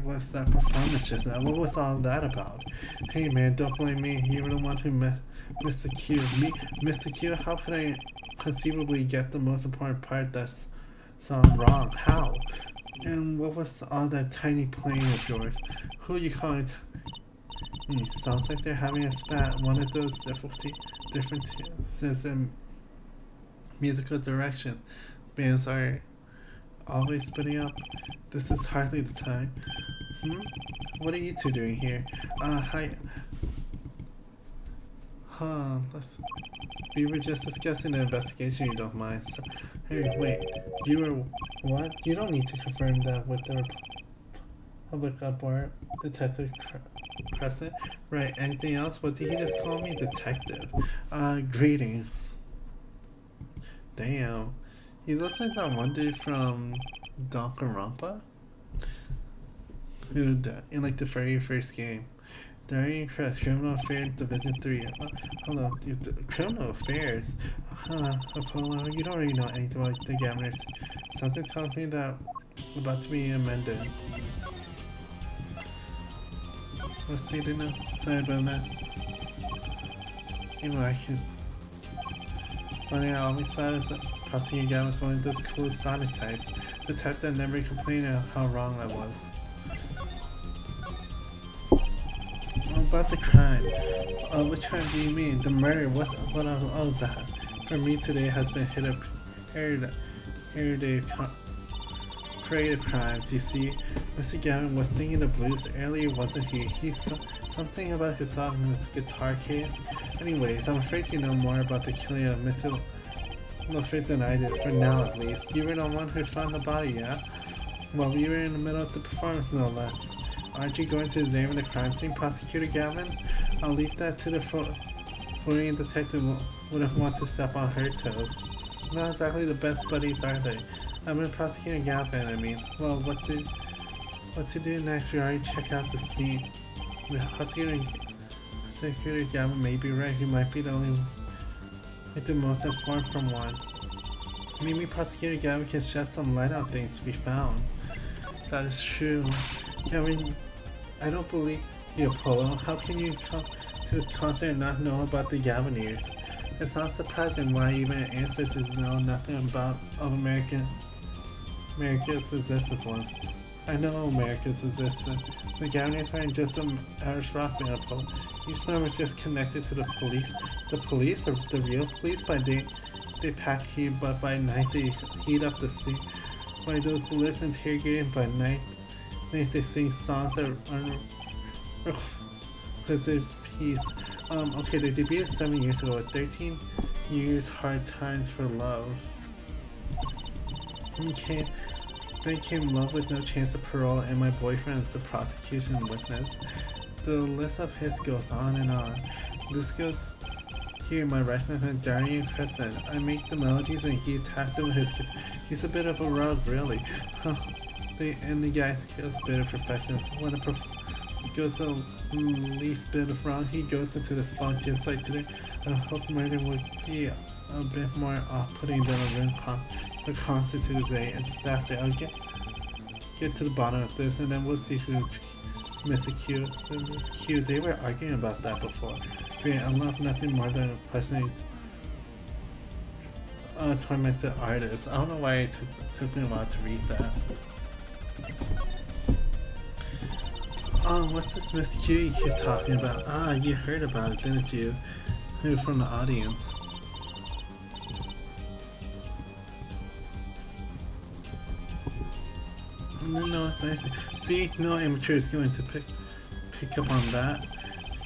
was that performance just now. What was all that about? Hey man, don't blame me. You were the one who missed the cue. Me, missed the cue? How could I conceivably get the most important part that's sound wrong? How? And what was all that tiny playing of yours? Who are you calling? Sounds like they're having a spat. One of those differences in musical direction. Bands are always splitting up. This is hardly the time. What are you two doing here? Hi. We were just discussing the investigation, you don't mind. So, hey, wait. You were what? You don't need to confirm that with the public upward Detective Crescent. Right, anything else? What did he just call me? Detective. Greetings. Damn. He looks like that one dude from Danganronpa, who in like the very first game. Darian Crest, Criminal Affairs Division 3. Hello, Criminal Affairs? Apollo, you don't really know anything about the Gamers. Something tells me that about to be amended. Let's see, didn't sorry about that. Even I can. Funny, I always thought of the prosecuting guy was one of those cool Sonic types. The type that never complained of how wrong I was. About the crime. Which crime do you mean? The murder? What of that? For me today has been hit up heritage creative crimes. You see, Mr. Gavin was singing the blues earlier, wasn't he? He's something about his song in his guitar case. Anyways, I'm afraid you know more about the killing of Mr. Loffit than I did, for now at least. You were the one who found the body, yeah? Well, we were in the middle of the performance, no less. Aren't you going to examine the crime scene, Prosecutor Gavin? I'll leave that to the Florian detective wouldn't want to step on her toes. Not exactly the best buddies, are they? I'm in Prosecutor Gavin, I mean. Well, what to do next? We already checked out the scene. The Prosecutor Gavin may be right. He might be the only, like, the most informed from one. Maybe Prosecutor Gavin can shed some light on things we found. That is true. Gavin, I don't believe you, Apollo. How can you come to this concert and not know about the Gavineers? It's not surprising why even ancestors know nothing about America's existence once. I know America's existence. The Gavineers aren't just some Irish rock band, Apollo. Each member is just connected to the police. The police, or the real police, they pack heat, but by night they heat up the scene. By those lists interrogated by night they sing songs that are positive peace. Okay, they debuted 7 years ago with 13 years hard times for love. Okay, then came love with no chance of parole and my boyfriend is the prosecution witness. The list of hits goes on and on. This goes here, my right hand Darian Crescent. I make the melodies and he attacks them with his guitar. He's a bit of a rogue, really. And the guy goes a bit of perfectionist. When goes the least bit of wrong, he goes into this funk just like today. I hope murder would be a bit more off-putting than a ring the constituted today. A disaster. I'll get to the bottom of this and then we'll see who missed a cue. This cue, they were arguing about that before. I love nothing more than questioning tormented artists. I don't know why it took me a while to read that. Oh, what's this Miss Q you keep talking about? Ah, you heard about it, didn't you? Who from the audience? No, it's nice. See, no amateur is going to pick up on that.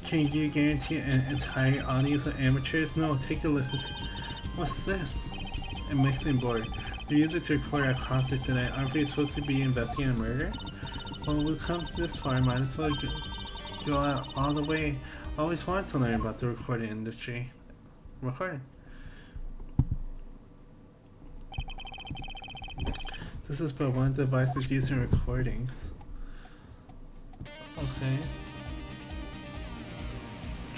Can you guarantee an entire audience of amateurs? No, take a listen to... What's this? A mixing board. We use it to record our concert tonight. Aren't we supposed to be investigating a murder? Well, we've come this far, might as well go out all the way. I always wanted to learn about the recording industry. Recording. This is but one device is used in recordings. Okay.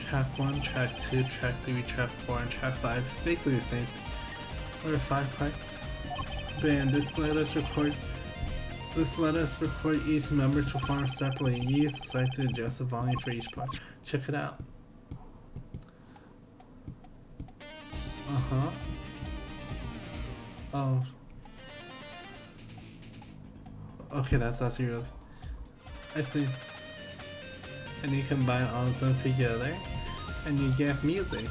Track 1, track 2, track 3, track 4, and track 5. Basically the same. Or a 5-part band. This let us record each member's performance separately. Use the site to adjust the volume for each part. Check it out. Oh. Okay, that's actually really... I see. And you combine all of them together, and you get music.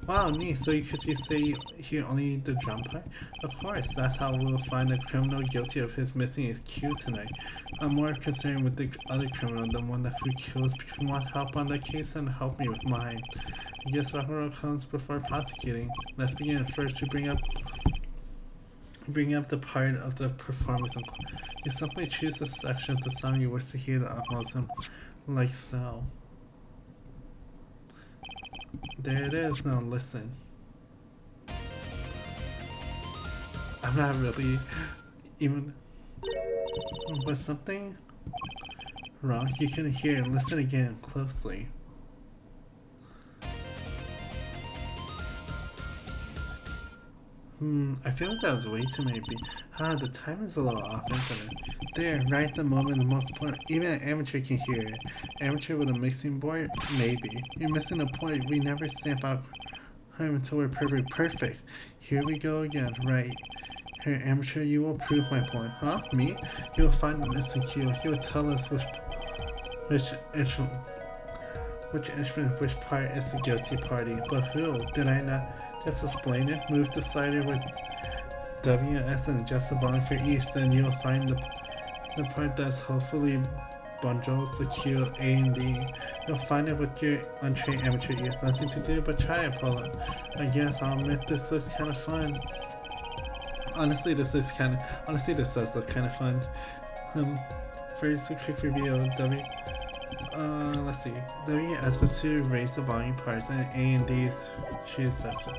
Wow, neat. So could you say you hear only the drum part? Of course, that's how we'll find the criminal guilty of his missing his cue tonight. I'm more concerned with the other criminal, the one that Fu kills. If you want help on the case, then help me with mine. I guess rock and roll comes before prosecuting. Let's begin. First, we bring up the part of the performance. You simply choose a section of the song you wish to hear the utmost, like so. There it is. Now listen. I'm not really even... Was something wrong? You can hear and listen again closely. I feel like that was way too many beats. The time is a little off, isn't it? There, right at the moment, the most important. Even an amateur can hear it. Amateur with a mixing board? Maybe. You're missing the point. We never stamp out him until we're perfect. Here we go again. Right. Here, amateur, you will prove my point. Huh? Me? You will find the missing cue. He will tell us which instrument, which part is the guilty party. But who? Did I not just explain it? Move the slider with W and S and adjust the volume for each, then you'll find the part that's hopefully bundles the cue A and D. You'll find it with your untrained amateur ears. Nothing to do but try it, Paula. I guess I'll admit this looks kind of fun. Honestly, this does look kind of fun. First, a quick review of Let's see. WS is to raise the volume parts, and A and D is choose section.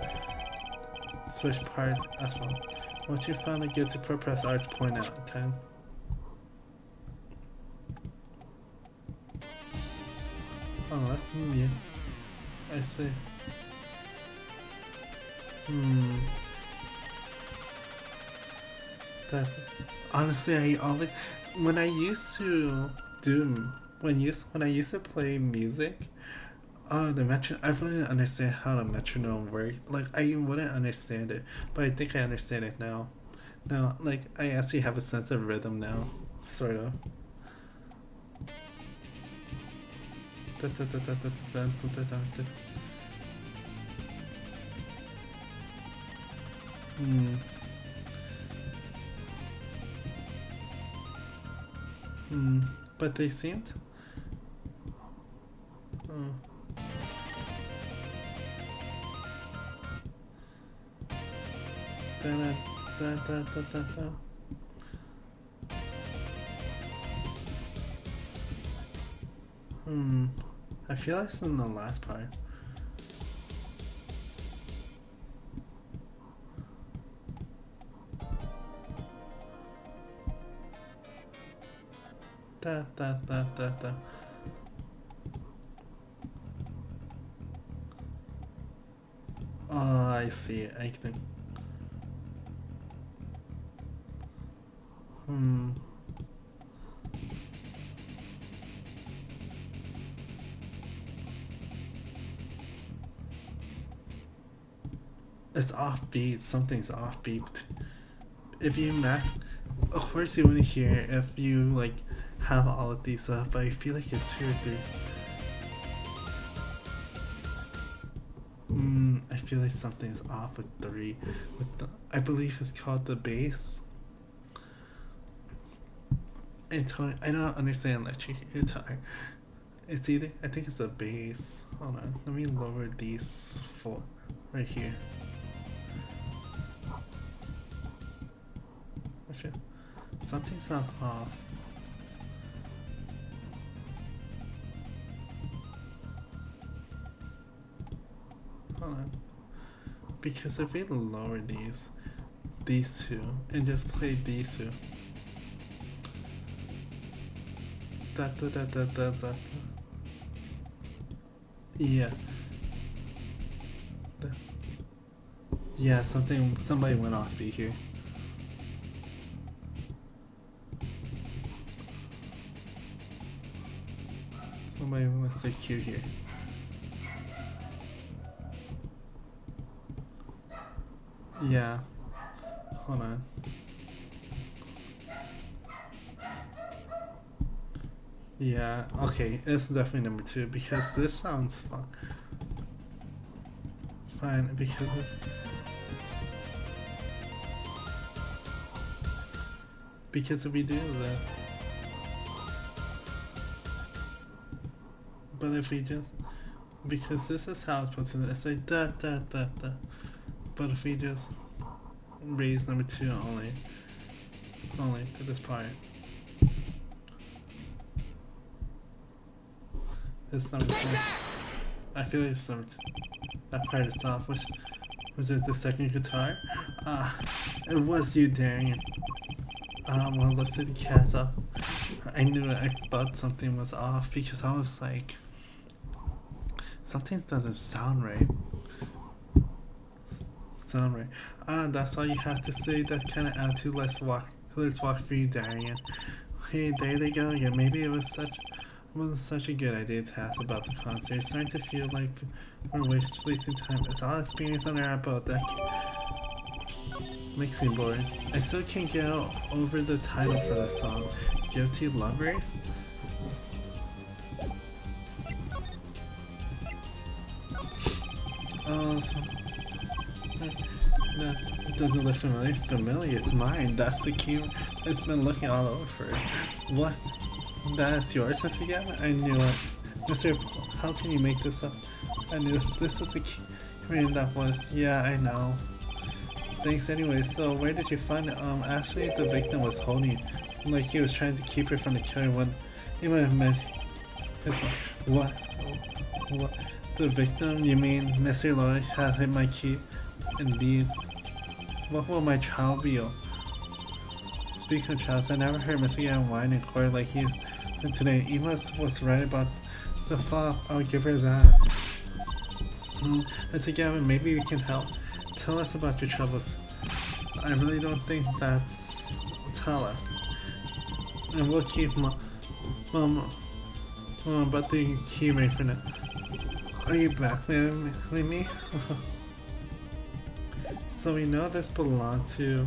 Switch parts as well. Once you finally get to press arts, point out 10. Oh, that's me. I see. That honestly, I always when I used to do when I used to play music, the I wouldn't understand how the metronome worked. Like I wouldn't understand it, but I think I understand it now. Now, like I actually have a sense of rhythm now, sort of. Hmm. But they seemed. Oh. Da, da, da, da, da, da. I feel like it's in the last part. Da da da da da. Oh, I see. I think. It's offbeat. Something's offbeat. If you of course you wouldn't hear if you like have all of these up, but I feel like it's 2 or 3. I feel like something's off with 3. I believe it's called the bass. And Tony, I don't understand electric guitar. It's either I think it's a bass. Hold on, let me lower these 4 right here. Something sounds off. Hold on. Because if we lower these 2, and just play these 2. Da da da da da da. Yeah. Yeah, somebody went off beat here. Somebody wants to cue here. Yeah. Hold on. Yeah, okay, it's definitely number 2 because this sounds fun. Fine, because if we do that. But if we just, because this is how it's supposed to, it's like da da da da. But if we just raise number 2 only to this part. It's number 2. I feel like it's number 2. That part is off. Which was it? The second guitar? It was you, Darian. Well, let's do the cats up. I knew it. I thought something was off because I was like, something doesn't sound right. That's all you have to say. That kind of attitude. Let's walk for you, Darian. Hey, there they go. Yeah, maybe it wasn't such a good idea to ask about the concert. It's starting to feel like we're wasting time. It's all experience under our belt that makes me bored. I still can't get over the title for the song. Guilty Lover? That doesn't look familiar. Familiar, it's mine. That's the key. It's been looking all over for it. What? That's yours, Mr. Gavin? I knew it. Mr. How can you make this up? I knew this is a key. That was. Yeah, I know. Thanks anyway. So where did you find it? Actually the victim was holding it. Like he was trying to keep her from the killer when he might have meant It's what? What? The victim? You mean Mr. Lloyd had hit my key? Indeed. What will my child be? Speaking of trials, I never heard Mr. Yan whine in court like he did today. Eva was right about the fall. I'll give her that. Mr. Gavin, maybe we can help. Tell us about your troubles. I really don't think that's... Tell us. And we'll keep Mom about the key ring for now. Are you blackmailing me? So we know this belonged to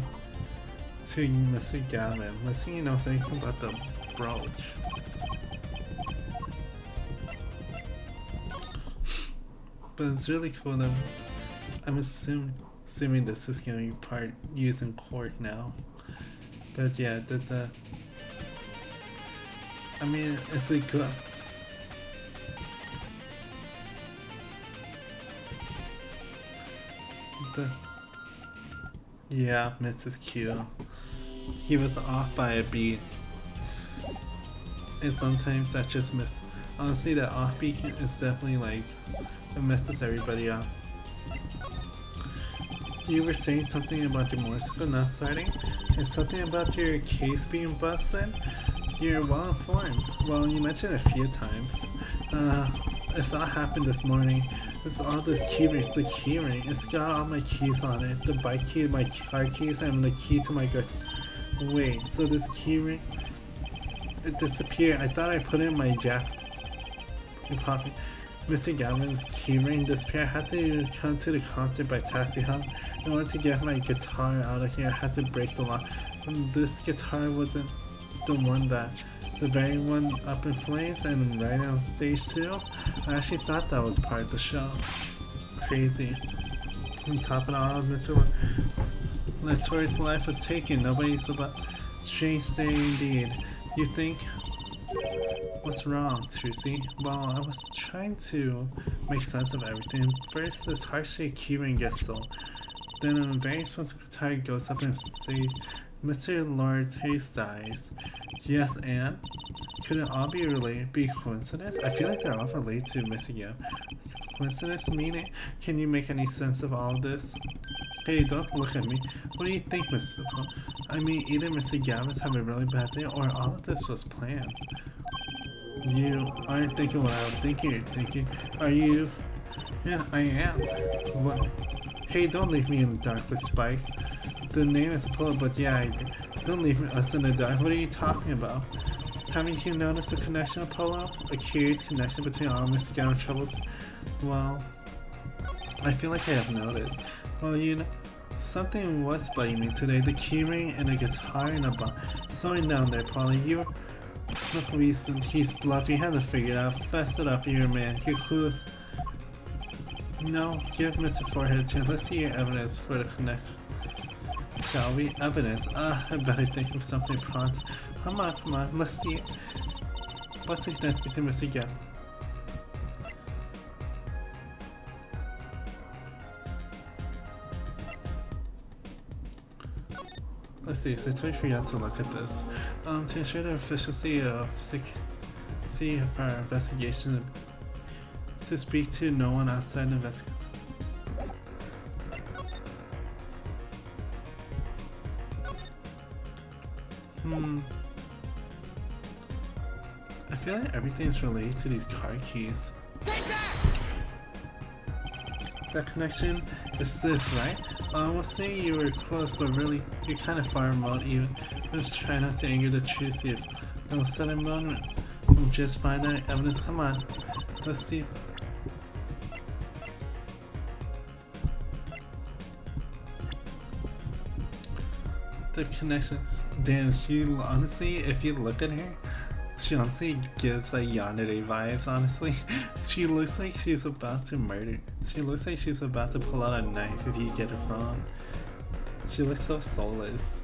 Mr. Gavin. Let's see if he knows anything about the brooch. But it's really cool that I'm assuming this is going to be used in court now. But yeah, I mean, it's a good... Yeah, Mrs. Q. He was off by a beat. And sometimes that just honestly, that offbeat is definitely like, it messes everybody up. You were saying something about your motorcycle not starting, and something about your case being busted? You're well informed. Well, you mentioned it a few times. It's all happened this morning. It's all this keyring. The keyring. It's got all my keys on it. The bike key, my car keys, and the key to my good. Wait, so this keyring, it disappeared. I thought I put it in my jacket pocket. Mr. Gavin's keyring disappeared. I had to come to the concert by taxi hub. In order to get my guitar out of here, I had to break the lock. And this guitar wasn't the one the very one up in flames and right on stage 2. I actually thought that was part of the show. Crazy. On top of it all, Mr. Latour's life was taken. Nobody's about... Strange day indeed. You think... What's wrong, Trucy? Well, I was trying to make sense of everything. First, this heart-shaped keyring gets stole. Then a very expensive guitar goes up and says, Mr. Lord Taste dies. Yes, and? Could it all be related? Be coincidence? I feel like they're all related to Mr. Yo. Coincidence meaning? Can you make any sense of all of this? Hey, don't look at me. What do you think, Mr. Poe? I mean, either Mr. Gavin's having a really bad day or all of this was planned. You aren't thinking what I was thinking you're thinking. Are you? Yeah, I am. What? Hey, don't leave me in the dark with Spike. The name is Polo, but yeah, don't leave us in the dark. What are you talking about? Haven't you noticed a connection, Apollo? A curious connection between all Mr. Gavin's troubles? Well, I feel like I have noticed. Well, you know, something was bugging me today. The keyring and a guitar and a box. Slowing down there, Polly. You're recent. He's bluffing. You had to figure it out. Fess it up, you're a man. You're clueless. No, give Mr. Forehead a chance. Let's see your evidence for the connection. Shall we? Evidence. I better think of something prompt. Come on, let's see it. What's the connection between Mr. Gavin? Let's see, so I totally forgot to look at this. To ensure the efficiency of secrecy of our investigation, to speak to no one outside the investigation. I feel like everything's related to these car keys. That connection is this, right? We'll say you were close, but really, you're kind of far remote even. I'm just trying not to anger the truth here. In a sudden moment, we'll just find out evidence. Come on, let's see. The connections. Damn, she honestly, if you look at her, she honestly gives like yandere vibes, honestly. She looks like she's about to murder. She looks like she's about to pull out a knife if you get it wrong. She looks so soulless.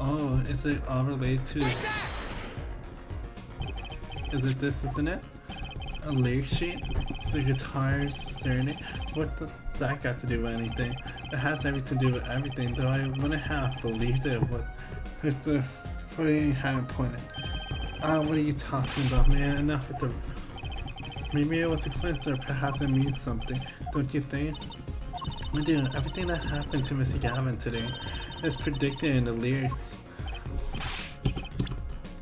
Oh, is it all related to... Is it this, isn't it? A lyric sheet? The guitar's serenade? What the... that got to do with anything? It has everything to do with everything, though I wouldn't have believed it if the Brody hadn't pointed. Ah, what are you talking about, man? Enough with the. Maybe it was a coincidence, or perhaps it means something. Don't you think? Dude, everything that happened to Mr. Gavin today is predicted in the lyrics.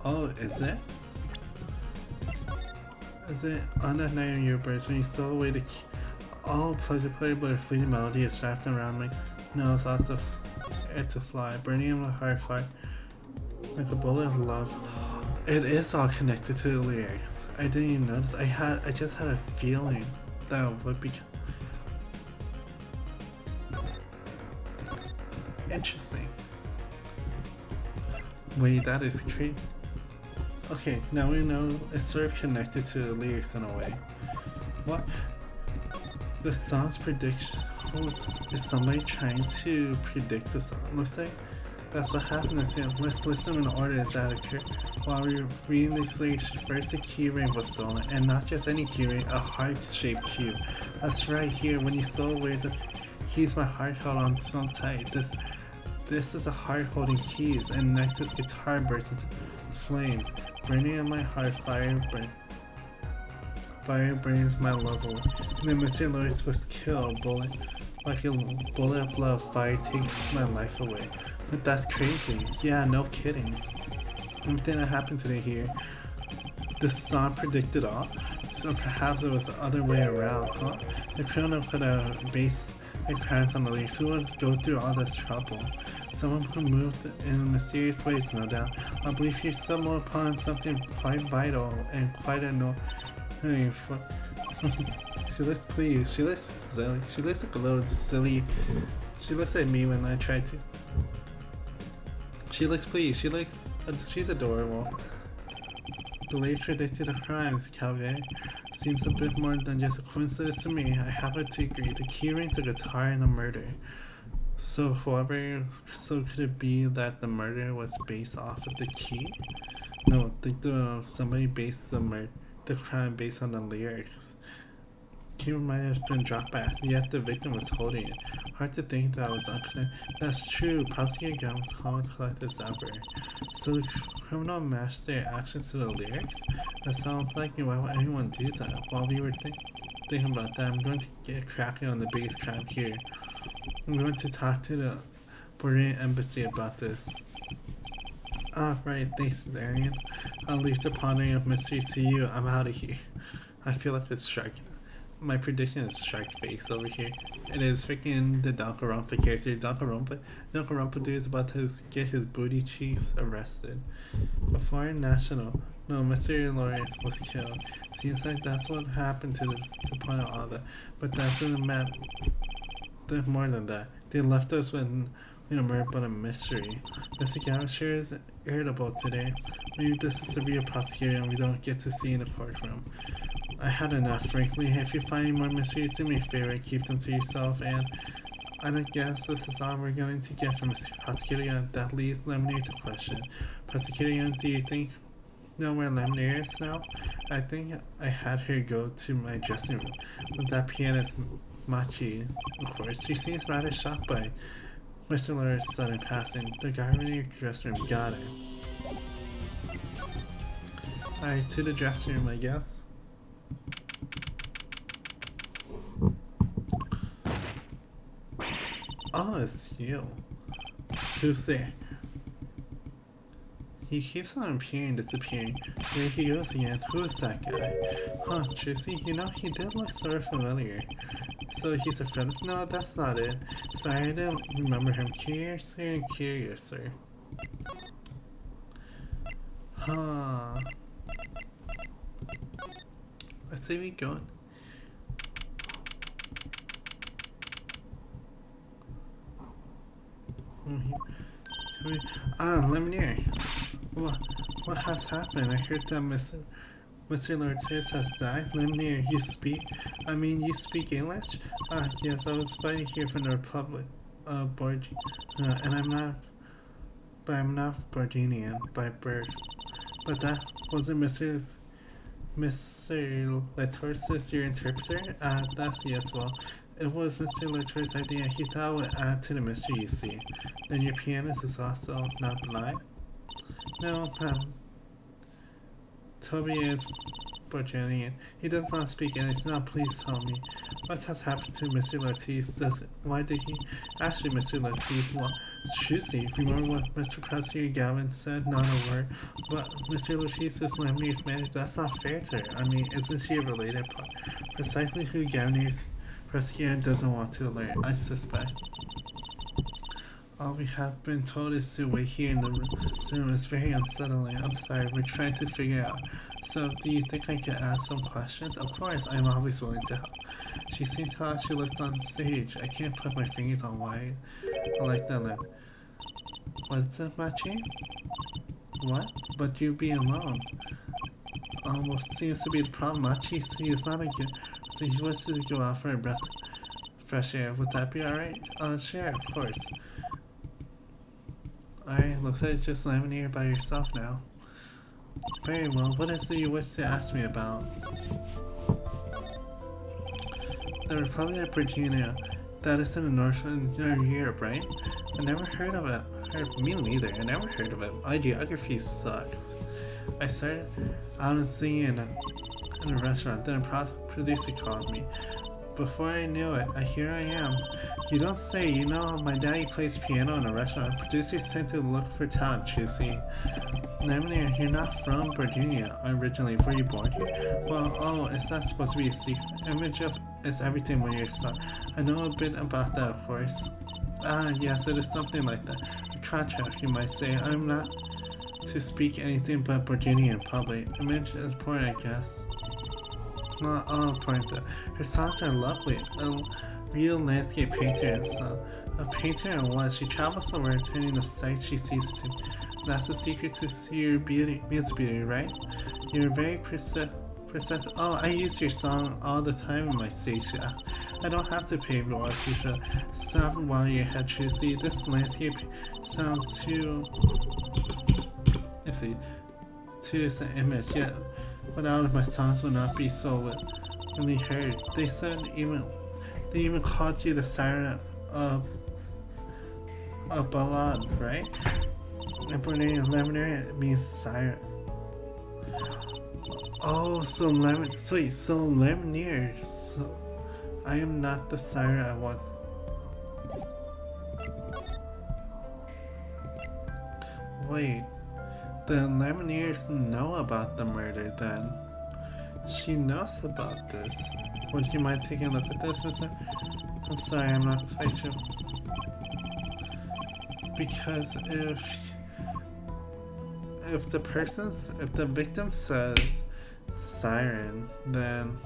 Oh, is it? Is it on that night in your birds when you stole away the key? Oh, pleasure player, but a fleeting melody is wrapped around my nose off the air to fly, burning in my heart fire like a bullet of love. It is all connected to the lyrics. I didn't even notice. I just had a feeling that it would be interesting. Wait, that is creepy. Okay, now we know it's sort of connected to the lyrics in a way. What? The song's prediction. Is somebody trying to predict the song? Looks like that's what happened this year. Let's listen in order that occurred. While we were reading these lyrics, first the key ring was stolen, and not just any key ring, a heart-shaped cube. That's right here. When you stole away the keys, my heart held on so tight. This is a heart holding keys, and next this guitar bursts into flames, burning in my heart. Fire burns my love away. And then Mr. Lawrence was killed. Like a bullet of love, fire takes my life away. But that's crazy. Yeah, no kidding. Everything that happened today here, the song predicted all. So perhaps it was the other way around, huh? The criminal put a base and crimes on the leaves. Who would go through all this trouble? Someone who moved in mysterious ways, no doubt. I believe you stumbled upon something quite vital and quite annoying. She looks pleased. She looks silly. She looks like a little silly. She looks like me when I try to. She looks pleased. She's adorable. The late predicted of crimes, Calvin. Seems a bit more than just a coincidence to me. I happen to agree. The key ring, the guitar, and the murder. So could it be that the murder was based off of the key? No, somebody based the crime based on the lyrics. Key might have been dropped back, yet the victim was holding it. Hard to think that was unconnected. That's true. Prosecutor Gavin's comments collected as ever. So the criminal matched their actions to the lyrics? That sounds like why would anyone do that? While we were thinking about that, I'm going to get cracking on the biggest crime here. I'm going to talk to the Borderian embassy about this. Alright, thanks, Darian. I'll leave the pondering of mysteries to you. I'm out of here. I feel like it's Shark. My prediction is Shark Face over here. It is freaking the Danganronpa character. Danganronpa dude is about to get his booty cheeks arrested. A foreign national. No, Mr. Lawrence was killed. Seems like that's what happened to the point of all that. But that doesn't matter. There's more than that. They left us with more but a mystery. Mr. Gavin sure is irritable today. Maybe this is a real prosecutor and we don't get to see in the courtroom. I had enough, frankly. If you find any more mysteries, do me a favor, keep them to yourself, and I don't guess this is all we're going to get from Mr. Prosecutor Young. That leaves Lemonade to question. Prosecutor Young, do you think know where Lemonade is now? I think I had her go to my dressing room with that pianist Machi, of course. She seems rather shocked by Mr. Lawrence's sudden passing. The guy in your dressing room got it. Alright, to the dressing room, I guess. Oh, it's you. Who's there? He keeps on appearing and disappearing. There he goes again. Who is that guy? Huh, Tracy, he did look sort of familiar. So he's a friend? No, that's not it. Sorry, I didn't remember him. Curiously and curiouser. Huh. Let's see where we going. Lemonade. What has happened? I heard that Mr. Lortiz has died. Lemonade, you speak English? Yes, I was fighting here from the Republic of Borg, and I'm not Borginian by birth. But that wasn't Mr. Latorsis, your interpreter? That's yes, well. It was Mr. Lator's idea. He thought it would add to the mystery, you see. Then your pianist is also not blind? No, Toby is Virginian. He does not speak English. Now please tell me. What has happened to Mr. Lortiz? Why did he... Actually, Mr. Lortiz, well, Susie, remember what Mr. Presley Gavin said? Not a word. But Mr. Lortiz is Lemonier's manager. That's not fair to her. I mean, isn't she a related part? Precisely who Gavin's Presley doesn't want to learn, I suspect. All we have been told is to wait here in the room. It's very unsettling. I'm sorry, we're trying to figure out. So, do you think I could ask some questions? Of course, I'm always willing to help. She seems how she looks on stage. I can't put my fingers on why I like that look. What's it, Machi? What? But you be alone. What seems to be the problem, Machi? He is not a good... So he wishes to go out for a breath fresh air. Would that be alright? Sure, of course. Alright, looks like it's just living here by yourself now. Very well, what is it you wish to ask me about? The Republic of Virginia, that is in the northern Europe, right? I never heard of it. Me neither, I never heard of it. My geography sucks. I started out and singing in a restaurant, then a producer called me. Before I knew it, here I am. You don't say, you know, my daddy plays piano in a restaurant. Producers tend to look for talent, Choosy. Lemonade, you're not from Virginia originally. Were you born here? Well, oh, it's not supposed to be a secret. Image of is everything when you're son. I know a bit about that, of course. Ah, yes, it is something like that. A contract, you might say. I'm not to speak anything but Virginia in public. Image is important, I guess. Not all important though. Her songs are lovely. A real landscape painter and son. A painter and what? She travels the world turning the sights she sees to. That's the secret to your beauty, music beauty, right? You're very perceptive. Oh, I use your song all the time in my station. I don't have to pay royalties for stop while your head choosy. This landscape sounds too... too is an image, yet without it my songs would not be so really heard. They even called you the siren of Ballad, right? And Lemonade means siren. Oh, so Lemonade. So I am not the siren I want. Wait, the Lemonades know about the murder then. She knows about this. Would you mind taking a look at this, mister? I'm sorry, I'm not quite sure. Because if the victim says siren, then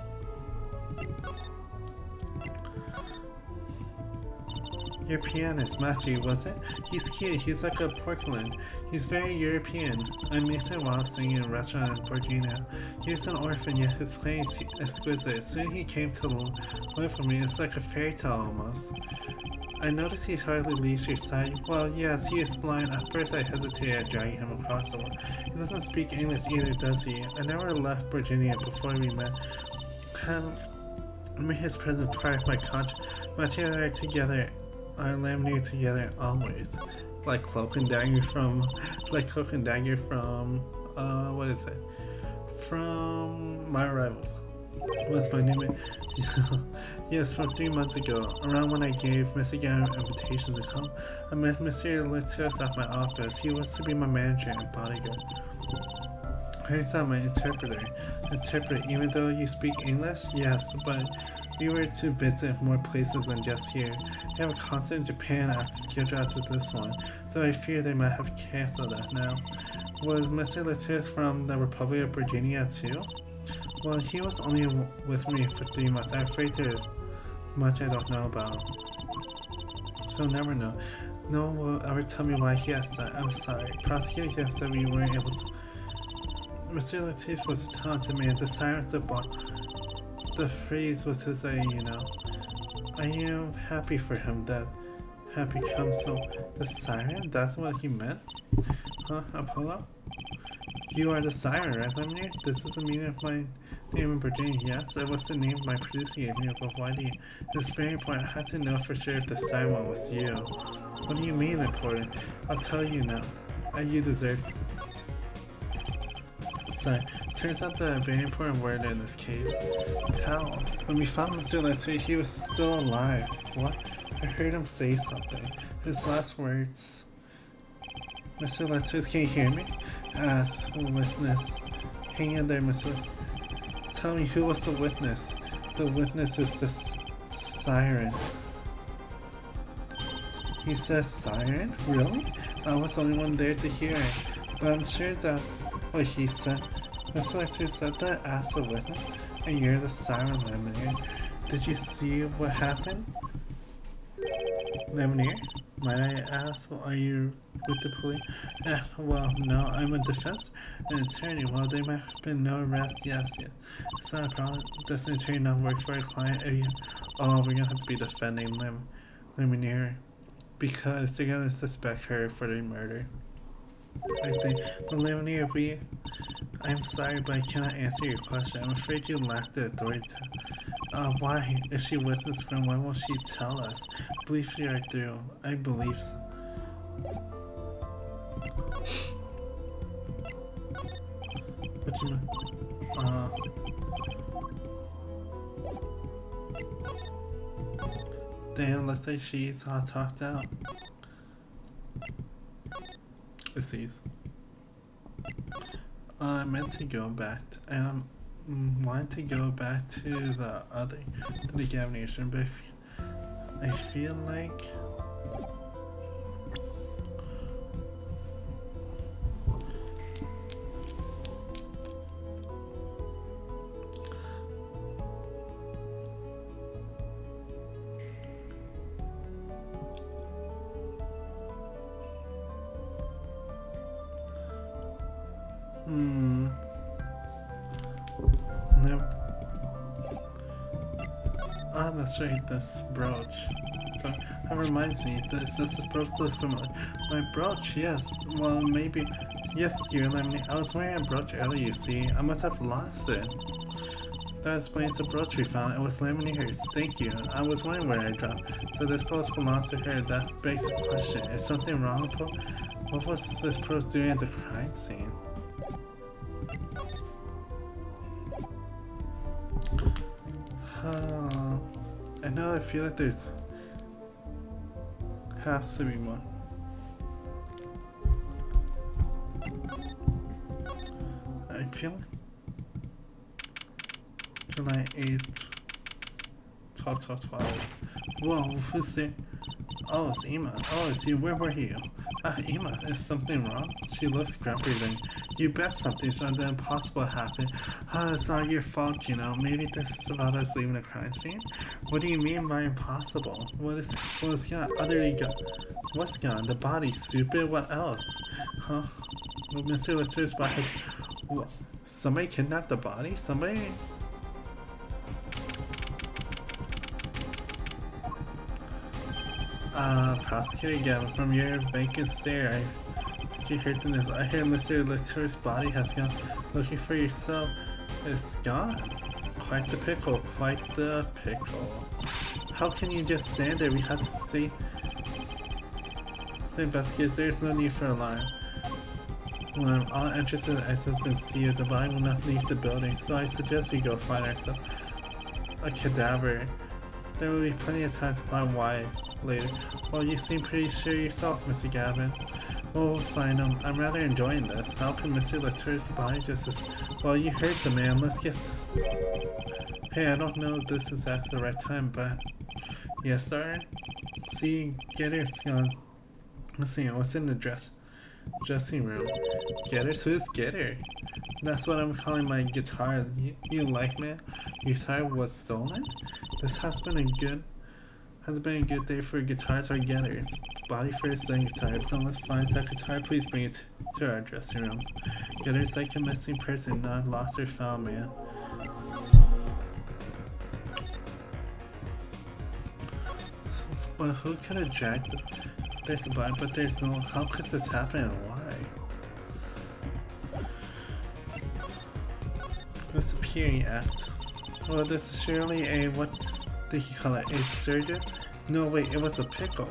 your pianist, Machi, was it? He's cute, he's like a porcelain. He's very European. I met him while singing in a restaurant in Borgino. He's an orphan, yet his playing is exquisite. Soon he came to live with me. It's like a fairy tale almost. I notice he hardly leaves your side. Well, yes, he is blind. At first I hesitated at dragging him across the world. He doesn't speak English either, does he? I never left Virginia before we met. I made his presence part of my contract. Machi and I are together, are laminated together always. Like Cloak and Dagger from, what is it? From My Rivals. What's my name? Yes, from 3 months ago, around when I gave Mr. Gavin an invitation to come, I met Mr. Letios at my office. He was to be my manager and bodyguard. Here's out my interpreter. Even though you speak English? Yes, but we were to visit more places than just here. They have a concert in Japan scheduled after this one, though I fear they might have canceled that now. Was Mr. Letios from the Republic of Virginia too? Well, he was only with me for 3 months. I'm afraid there's much I don't know about. So never know. No one will ever tell me why he asked that. I'm sorry. Prosecutor just said we weren't able to. Mr. Letiz was a talented man. The silence of the phrase was his you know. I am happy for him that had become so. The siren? That's what he meant? Huh, Apollo? You are the siren, right, Lemonade? This is the meaning of my name in Virginia. Yes, it was the name my producer gave me, but why do you? It's very important. I had to know for sure if the siren was you. What do you mean important? I'll tell you now. You deserve it. So, turns out the very important word in this case. How? When we found Mr. Lettery, he was still alive. What? I heard him say something. His last words. Mr. Lettery, can you hear me? Ask the witness. Hang in there, Mr. Tell me, who was the witness? The witness is this siren. He says siren? Really? I was the only one there to hear it. But I'm sure that's what he said. Mr. Lettery said that, asked the witness, and you're the siren, Lemonade. Did you see what happened? Lemonade? Might I ask, are you with the police? Well, no, I'm a defense attorney. Well, there might have been no arrest. Yes. It's not a problem. Does an attorney not work for a client? Oh, we're gonna have to be defending Lemonade because they're gonna suspect her for the murder. I think. But Lemonade, I'm sorry, but I cannot answer your question. I'm afraid you lack the authority to. Why? If she witnessed crime, why won't she tell us? I believe she are through. I believe so. What do you mean? Damn, looks like she's all talked out. It sees. I meant to go back to, wanted to go back to the examination, but I feel like no. That's right, this brooch. That reminds me, this is brooch from my brooch, yes. Well, maybe. Yes, dear Lemony. I was wearing a brooch earlier, you see. I must have lost it. That explains the brooch we found. It was Lemonie's. Thank you. I was wondering where I dropped. So this brooch belongs to her. That begs the question. Is something wrong with her? What was this brooch doing at the crime scene? I know, I feel like there's has to be more. I feel like 8, 12. Whoa, who's there? Oh, it's Emma. Oh, it's you. Where were you? Emma, is something wrong? She looks grumpy then. You bet something so the impossible happened. It's not your fault, you know. Maybe this is about us leaving a crime scene? What do you mean by impossible? What was gone? What's gone? The body, stupid? What else? Huh? Well, Mr. Letter's body has... What? Somebody kidnapped the body? Somebody... Prosecutor Gavin, from your vacant stare, you heard the news. I hear Mr. Latour's body has gone. Looking for yourself. It's gone. Quite the pickle. Quite the pickle. How can you just stand there? We have to see the investigators. There's no need for alarm. All entrances and exits have been sealed. The body will not leave the building, so I suggest we go find ourselves a cadaver. There will be plenty of time to find why later. Well, you seem pretty sure yourself, Mr. Gavin. We'll find him. I'm rather enjoying this. How can Mr. Latour's body just as... Well, you heard the man. Let's get... Hey, I don't know if this is at the right time, but... Yes, sir? See, Getter's gone. Let's see, what's in the dressing room? Getters? Who's Getter? That's what I'm calling my guitar. You like, man? Your guitar was stolen? This has been a good day for guitars or getters. Body first, then guitar. If someone finds that guitar, please bring it to our dressing room. Getter's like a missing person, not lost or found, man. Well, who could have dragged this body? But there's no. How could this happen and why? Disappearing act. Well, this is surely a what did he call it? A surgeon? No, wait, it was a pickle.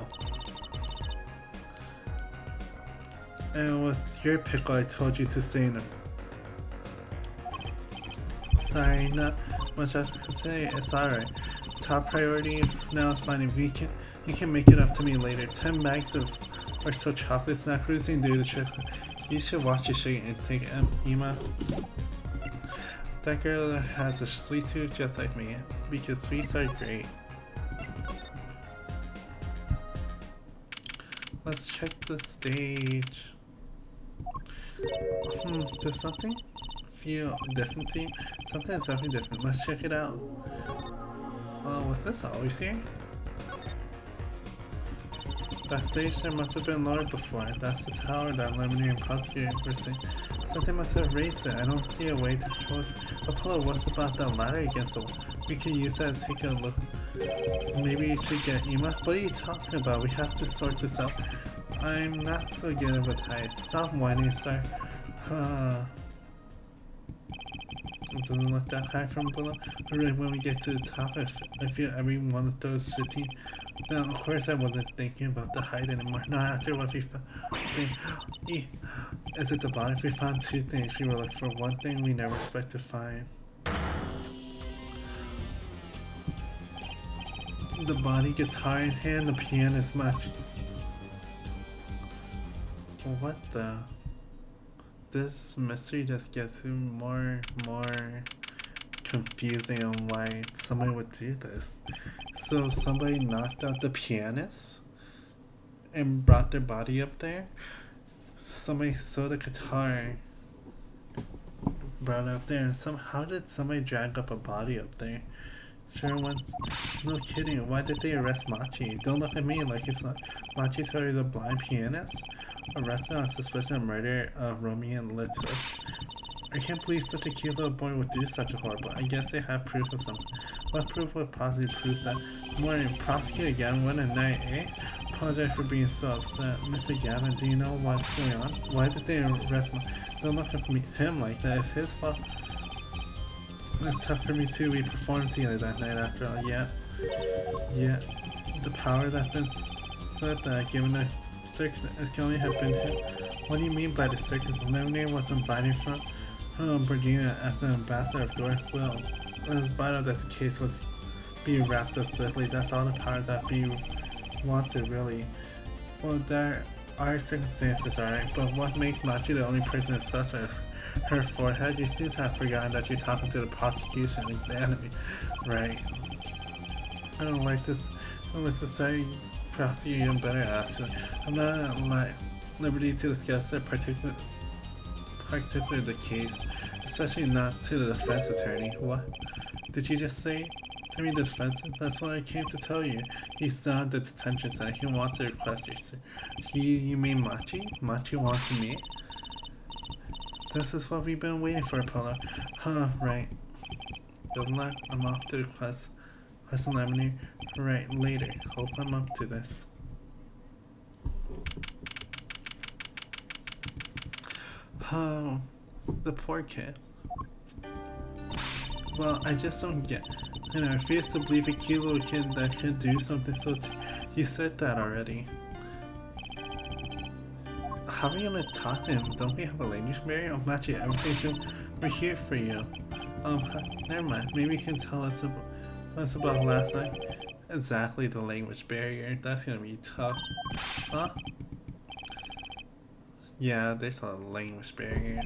And it was your pickle I told you to say no. Sorry, not much else to say. It's alright. Top priority now is finding you can make it up to me later. 10 bags of or so chocolate snack cruising do the trick. You should watch your sugar intake, Ema. That girl has a sweet tooth just like me, because sweets are great. Let's check the stage. There's something? Feel differently? Something is definitely different. Let's check it out. Was this always here? That stage there must have been lowered before. That's the tower that Lemonade and Prosecutor were saying. Something must have raised it. I don't see a way to control it. Apollo, what's about that ladder against the wall? We could use that to take a look. Maybe you should get Ema? What are you talking about? We have to sort this out. I'm not so good with heights. Stop whining, sir. It doesn't look that high from below. But right when we get to the top, I feel every one of those 15. Now, of course, I wasn't thinking about the height anymore. No, after what we found. Is it the body? We found two things. We were looking for one thing we never expect to find. The body, guitar in hand, the pianist match. What the? This mystery just gets more confusing on why somebody would do this. So somebody knocked out the pianist and brought their body up there. Somebody saw the guitar, brought it up there, and how did somebody drag up a body up there? Sure once. No kidding. Why did they arrest Machi? Don't look at me like it's not. Machi told her the blind pianist. Arrested on suspicion of murder of Romeo and Litus. I can't believe such a cute little boy would do such a horrible. I guess they have proof of something. What proof would possibly prove that? Morning, prosecute again. What a night, eh? Apologize for being so upset. Mr. Gavin, do you know what's going on? Why did they arrest me? Don't look at him like that. It's his fault. It's tough for me too. We performed together that night after all. Yeah. The power that's been said that given the circus, it can only have been him. What do you mean by the circus? Lemonade was invited from Virginia as an ambassador of Dorf Will. It was vital that the case was be wrapped up swiftly. That's all the power that we wanted, really. Well, there are circumstances, alright, but what makes Machi the only person in suspect? Her forehead? You seem to have forgotten that you're talking to the prosecution, like the enemy, right? I don't like this. I don't like to say prosecuting better, actually. I'm not at liberty to discuss it, particularly the case, especially not to the defense attorney. What did you just say? To me, the defense? That's what I came to tell you. He's not at the detention center. He wants to request your you mean Machi? Machi wants me? This is what we've been waiting for, Apollo. Huh, right. Good luck. I'm off to request Lemonade. Right, later. Hope I'm up to this. Oh, the poor kid. Well, I just don't get. I refuse to believe a cute little kid that could do something so. You said that already. How are we gonna talk to him? Don't we have a language barrier? Oh, Machi, everything's good. We're here for you. Never mind. Maybe you can tell us about last night. Exactly, the language barrier. That's gonna be tough. Huh? Yeah, there's a language barrier.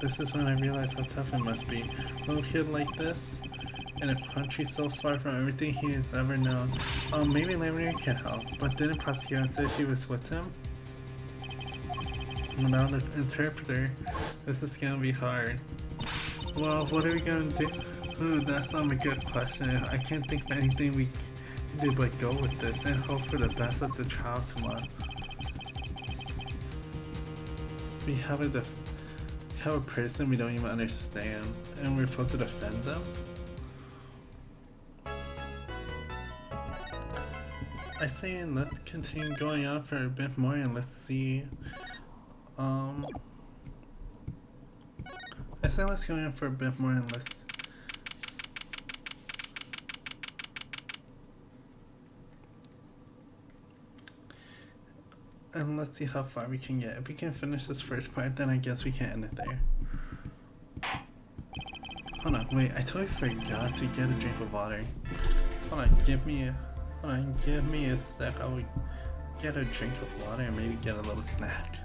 This is when I realized how tough it must be. A little kid like this, in a country so far from everything he has ever known. Maybe Lemonade can help, but didn't prosecutor say she was with him? Without an interpreter, this is gonna be hard. Well, what are we gonna do? Ooh, that's not a good question. I can't think of anything we can do but go with this and hope for the best at the trial tomorrow. We have a person we don't even understand, and we're supposed to defend them? I say let's continue going on for a bit more and let's see. I say let's go on for a bit more and let's. And let's see how far we can get. If we can finish this first part, then I guess we can end it there. Hold on, wait, I totally forgot to get a drink of water. Hold on, give me a sec. I will get a drink of water and maybe get a little snack.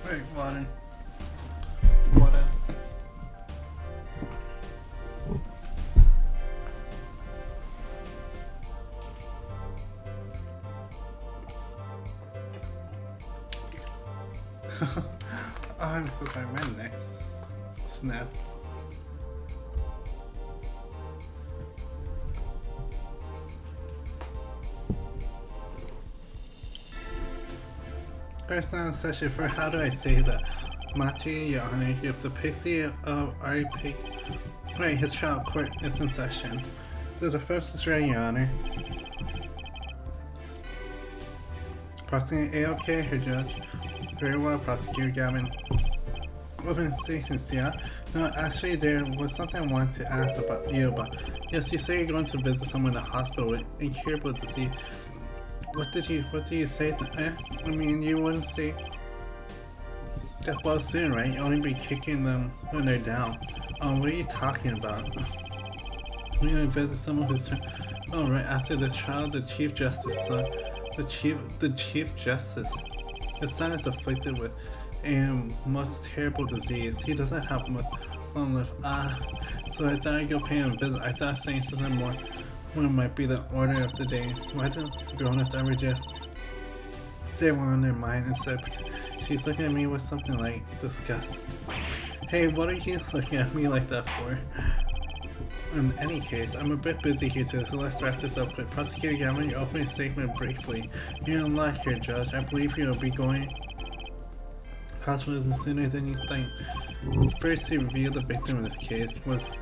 Wait, water. Water. Oh, I'm so sorry, my neck. Snap. First time session for how do I say that? Machi, Your Honor, you have the pixie of RP. Right, his trial court is in session. So the first is ready, Your Honor. Prosecutor A-OK, her judge. Very well, Prosecutor Gavin. Open stations, yeah? No, actually, there was something I wanted to ask about you about. Yes, you say you're going to visit someone in the hospital with incurable disease. What did you say to I mean, you wouldn't say that well soon, right? You only be kicking them when they're down. What are you talking about? We're gonna visit someone who's oh, right after this trial, the Chief Justice son, the Chief Justice, his son is afflicted with a most terrible disease. He doesn't have much long left. So I thought I'd go pay him a visit. I thought saying something more might be the order of the day. Why don't grown-ups ever just say one on their mind instead? She's looking at me with something like disgust. Hey, what are you looking at me like that for? In any case, I'm a bit busy here today, so let's wrap this up quick. Prosecutor Gavin, your opening statement briefly. You're in luck here, Judge. I believe you'll be going Possibly sooner than you think. First to reveal the victim in this case was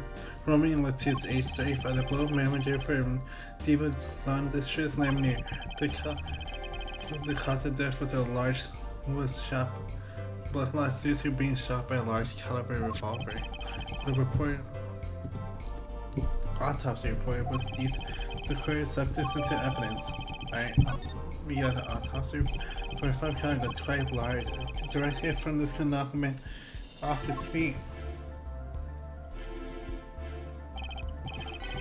Romeo Latu's age 35, the global manager for Diva's Lawn District's Laminator. The cause of death was shot blood loss due to being shot by a large caliber revolver. The autopsy report was the court accepted this into evidence. Alright, we got an autopsy report for a caliber that's quite large. A direct hit from this could knock a man off his feet.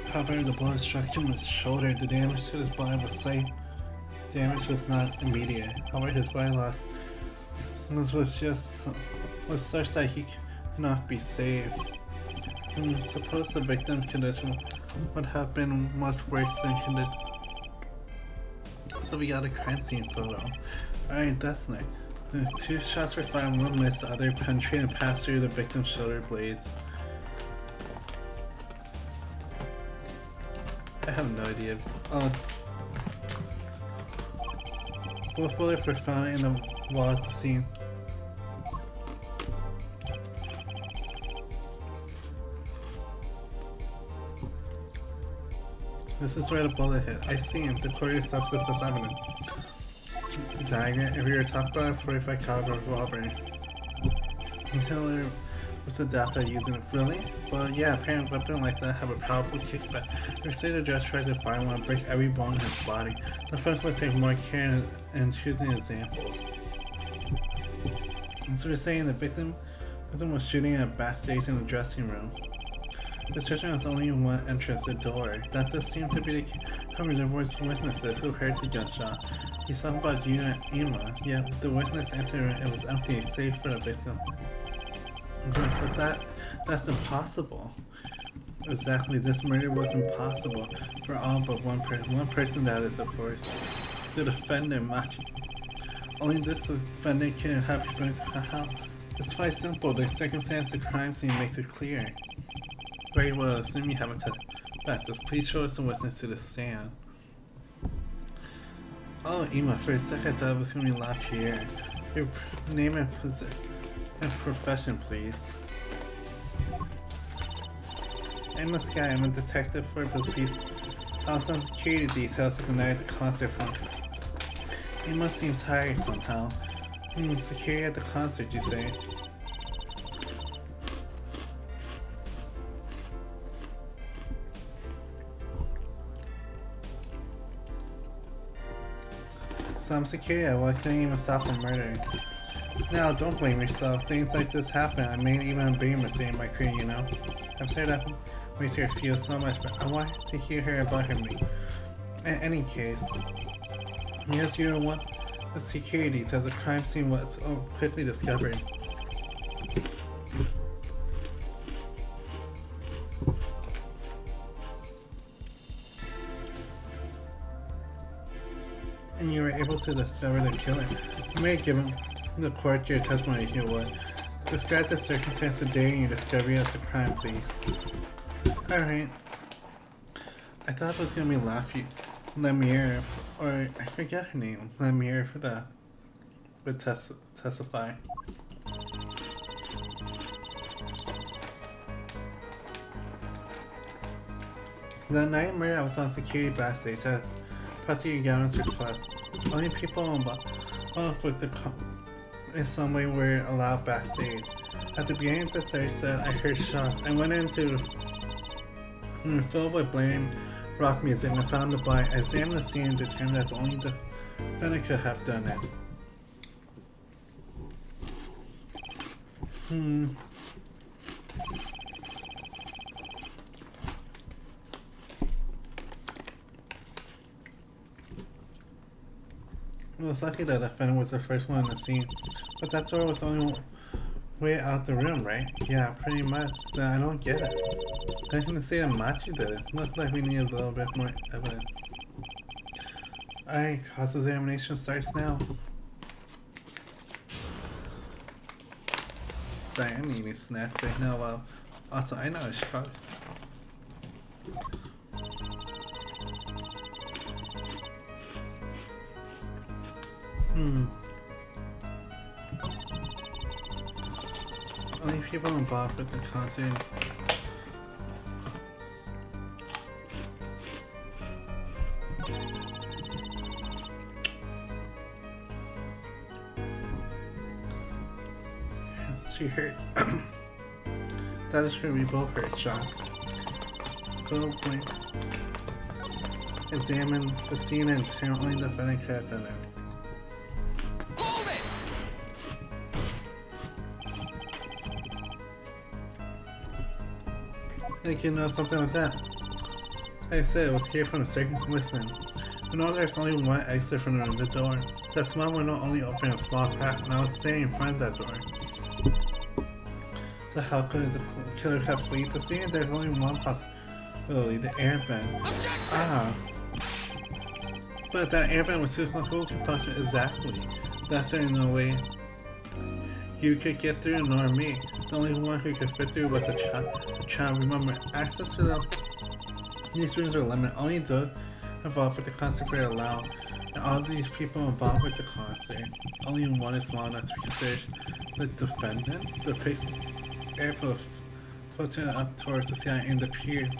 However, the bullet struck him in his shoulder. The damage to his body was slight. Damage was not immediate. However, his body loss was such that he could not be saved. Suppose the victim's condition would have been much worse than condition. So we got a crime scene photo. Alright, that's nice. 2 shots were fired, one missed, the other penetrated and passed through the victim's shoulder blades. I have no idea. Both bullets were found in the wall at the scene. This is where the bullet hit. I see him. The court accepts this as evidence. The diagram, if we were talking about a 45 caliber revolver, Hitler was adept at using it. Really? Well, yeah, apparently a weapon like that have a powerful kickback. If they just tried to fire one, break every bone in his body. The first would take more care in choosing examples. And so we're saying the victim was shooting at backstage in the dressing room. This restaurant has only one entrance, the door. That does seem to be the case. However, there was witnesses who heard the gunshot. He saw about you and Emma, yet the witness entered and it was empty, save for the victim. But that's impossible. Exactly, this murder was impossible for all but one person. One person, that is, of course, the defendant, Machi. Only this defendant can have been. It's quite simple. The circumstance of the crime scene makes it clear. Very well, assume you haven't tested this. Please show us the witness to the stand. Oh, Emma, for a sec I thought it was going to be LaPierre. Your name and profession, please. I'm a Sky. I'm a detective for the police. I was on security details the night at the concert fund. Emma seems hired somehow. Security at the concert, you say? Some security at what couldn't even stop a murder. Now, don't blame yourself. Things like this happen. I may even be in my career, you know. I'm sorry that makes her feel so much, but I want to hear her about her me. In any case, yes, you're one. The security that the crime scene was quickly discovered. And you were able to discover the killer. You may have given the court your testimony if you would. Describe the circumstance of the day and your discovery of the crime, please. Alright. I thought it was gonna be Lemire, or I forget her name. Lemire for that would testify. That night in murder, I was on security backstage at Prosecutor Gavin's request. Only people involved with the in some way were allowed backstage. At the beginning of the third set, I heard shots. I went into filled with blame rock music and found the body. I examined the scene and determined that only the defendant could have done it. It was lucky that the defendant was the first one on the scene, but that door was the only way out the room, right? Yeah, pretty much. I don't get it. I can say that Machi did it. Looks like we need a little bit more evidence. Alright, cross-examination starts now. Sorry, I'm eating snacks right now. Well, also, I know I should probably... people involved with the concert. She heard. That is where we both heard shots. Go point. Examine the scene and determine only the defendant could have done it. Think you know something like that? Like I said, it was here from the circus. Listen, we know there's only one exit from the door. That small window only opened a small crack, and I was standing in front of that door. So how could the killer have fled the scene? There's only one possibility: the air vent. Ah, but that air vent was too small. Who could touch it exactly? That's certainly no way you could get through, nor me. The only one who could fit through was a child. Remember, access to these rooms are limited. Only those involved with the concert were allowed. And all of these people involved with the concert, only one is small enough to be considered the defendant. The airport floated up towards the sky and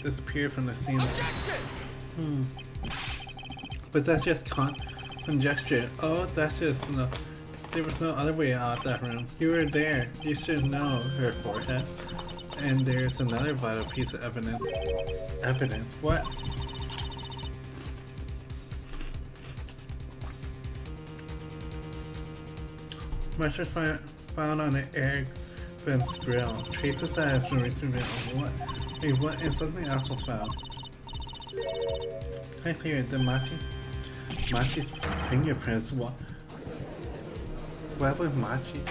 disappeared from the scene. But that's just conjecture. Oh, that's just no. There was no other way out of that room. You were there. You should know, her forehead. And there's another vital piece of evidence. Evidence? What? Mattress found on the air vent's grill. Traces that has been recently on what? Wait, what? And something else was found. I cleared the Machi's fingerprints. Why would Machi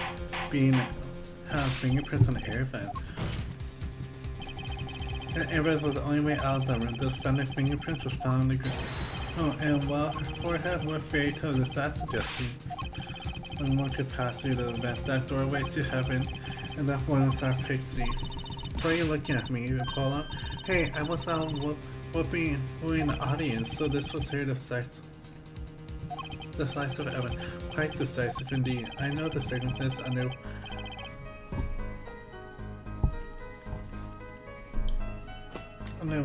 have fingerprints on the air vent? And air vent was the only way out of the room. The defendant's fingerprints was found on the ground. Oh, and while her forehead what fairy tale is that suggesting? When one could pass through the vent, that doorway to heaven, and that one is our pixie. Why are you looking at me, Paula? Hey, I was out whooping the audience, so this was here to sight. Decisive evidence. Quite decisive indeed. I know the circumstances under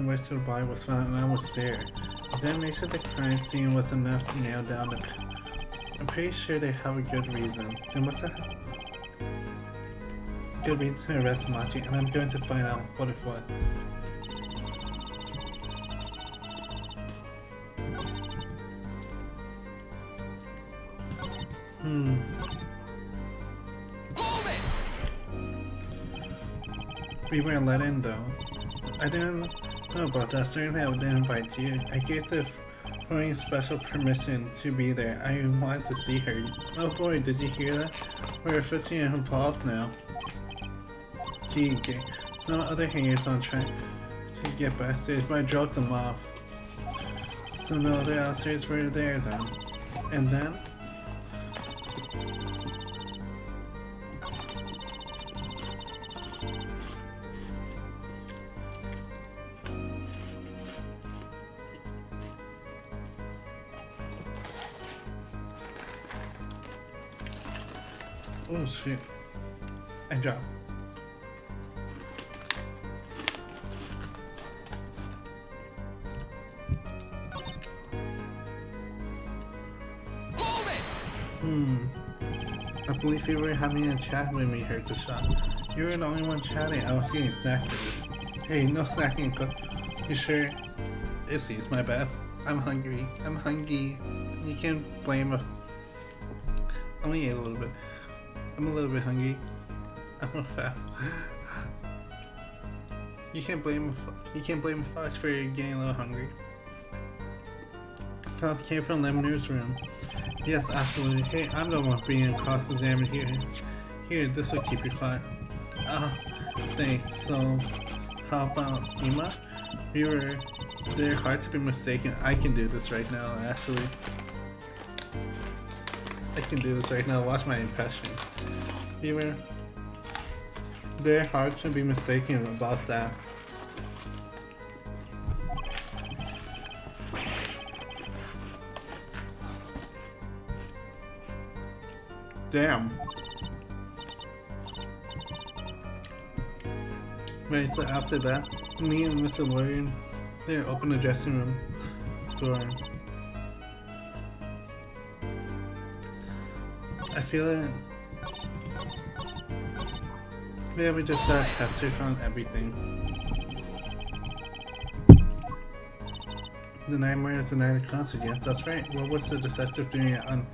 which the body was found, and I was there. Examination of the crime scene was enough to nail down the. I'm pretty sure they have a good reason. They must have good reason to arrest Machi, and I'm going to find out what it was. We weren't let in though. I didn't know about that. Certainly I didn't invite you. I gave the Florian special permission to be there. I wanted to see her. Oh boy, did you hear that? We're officially involved now. Gee, some other hangers on track to get backstage, but I dropped them off. So no other outsiders were there then. And then? Oh shit. I dropped. I believe you were having a chat when we heard the shot. You were the only one chatting. I was eating snack food. Hey, no snacking. You sure? Oopsies, my bad. I'm hungry. I'm hungry. You can't blame a. I only ate a little bit. I'm a little bit hungry. I'm a fat. You can't blame a fox for getting a little hungry. South came from Lemonier's room. Yes, absolutely. Hey, I'm the one being cross-examined here. Here, this will keep you quiet. Ah, thanks. So, how about Ima? They're hard to be mistaken. I can do this right now, actually. I can do this right now. Watch my impression. They're hard to be mistaken about that. Damn. Right, so after that, me and Mr. Lawyer, they opened the dressing room door. I feel it. Yeah, we just got pestered on everything. The nightmare is the night of concert, yes, that's right. What was the detective doing on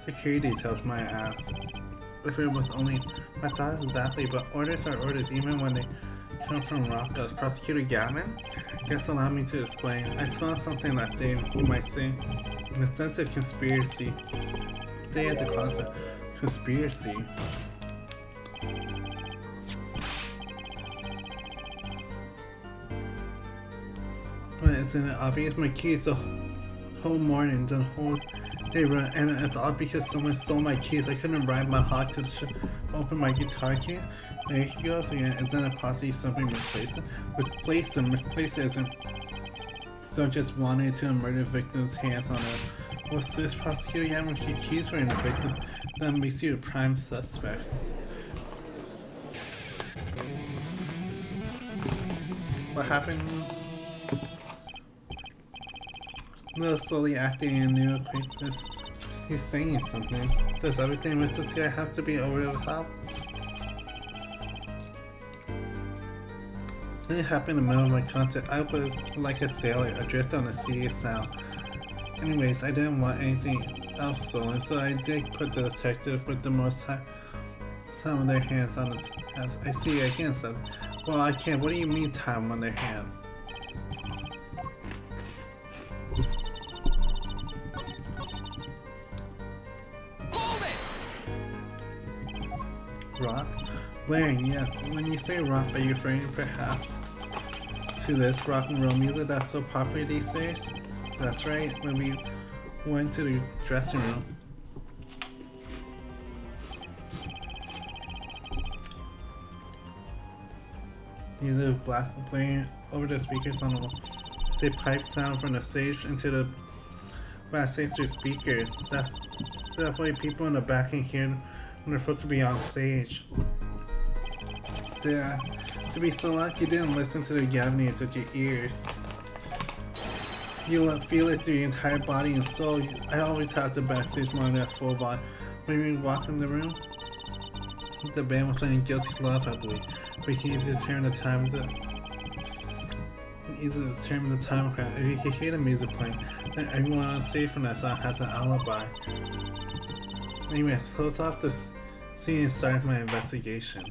security details, might I ask? If it was only my thoughts exactly, but orders are orders even when they come from Rocco's. Prosecutor Gavin? Yes, allow me to explain. I smell something that day, you might say. In a sense of conspiracy. Day at the concert. Conspiracy. But isn't it obvious? My keys the whole morning, the whole day run, and it's all because someone stole my keys. I couldn't ride my hawk to the open my guitar key. There he goes again, and then possibly something misplaced it. Misplaced isn't. Don't just wanted to murder victim's hands on it. What's this prosecutor? Yeah, when your keys were in the victim, that makes you a prime suspect. What happened? No, slowly acting a new acquaintance. He's saying something. Does everything with this guy have to be over the top? It happened in the middle of my concert. I was like a sailor, adrift on the sea of sound. Anyways, I didn't want anything else stolen, so I did put the detective with the most time of their hands on the task. I see again, so well, I can't. What do you mean time on their hand? Rock? Blaring, yes. When you say rock, are you referring perhaps to this rock and roll music that's so popular these days? That's right, when we went to the dressing room. Music blasted playing over the speakers on the wall. They piped sound from the stage into the backstage through speakers. That's that way people in the back can hear when they're supposed to be on stage. Yeah, to be so lucky you didn't listen to the Gavinians with your ears. You'll feel it through your entire body and soul. I always have the backstage monitor at full volume. When we walk in the room, the band was playing Guilty Love, I believe. But you can easily turn the time around. If you can hear the music playing, then everyone on stage from that song has an alibi. Anyway, close off this scene and start my investigation.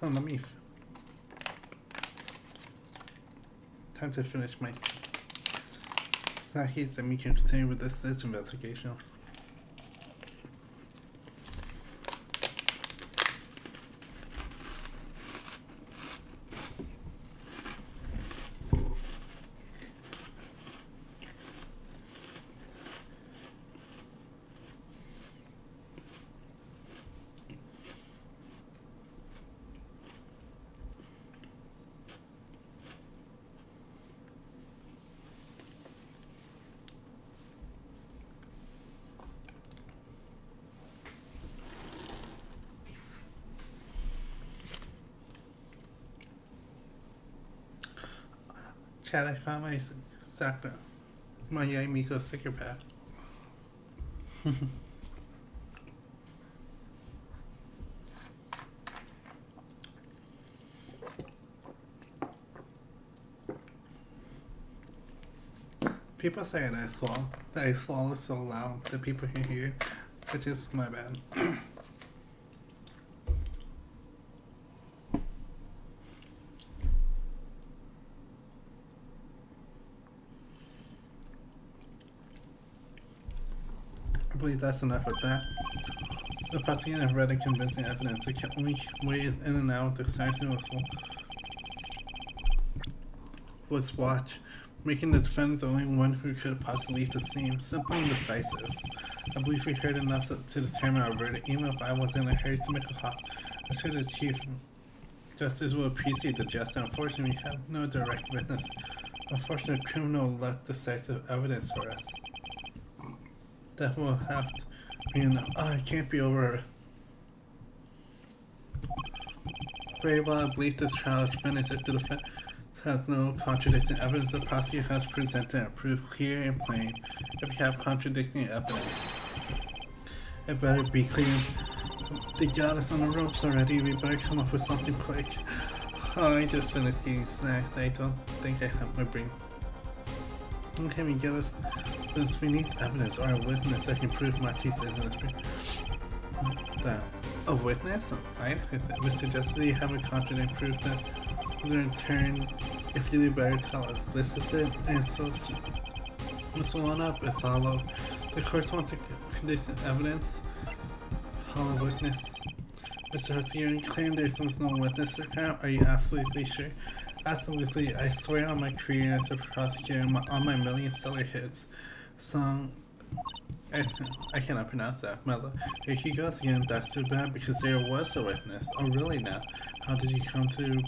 Oh, let me. Time to finish my. Now he's and we can continue with this investigation. Chad, I found my Sakura, my Yaimiko sticker pad. People say that I swallow so loud that people can hear, which is my bad. I believe that's enough of that. The prosecutor has read and convincing evidence. The only way is in and out of the sanction was watch, making the defendant the only one who could possibly leave the scene. Simple and decisive. I believe we heard enough to determine our verdict. Even if I was in a hurry to make a call, I should achieve justice will appreciate the gesture. Unfortunately, we have no direct witness Unfortunate criminal left decisive evidence for us. That will have to be it can't be over. Very well, I believe this trial is finished if the defense has no contradicting evidence. The prosecutor has presented and proved clear and plain. If you have contradicting evidence, it better be clear. They got us on the ropes already. We better come up with something quick. Oh, I just finished eating snacks. I don't think I have my brain. What can we get us? Since we need evidence or a witness that can prove Machi's innocent. That a witness? Right? Mr. Justice, you have a contradict proof that in turn, if you do better tell us this is it, and so this one up, it's hollow. The courts want to condition evidence. Hollow witness. Mr. Hudson, you claim there's no witness account? Are you absolutely sure? Absolutely. I swear on my career as a prosecutor, on my million-seller hits. Song. I cannot pronounce that. Mellow. Here he goes again. That's too bad because there was a witness. Oh, really now? How did you come to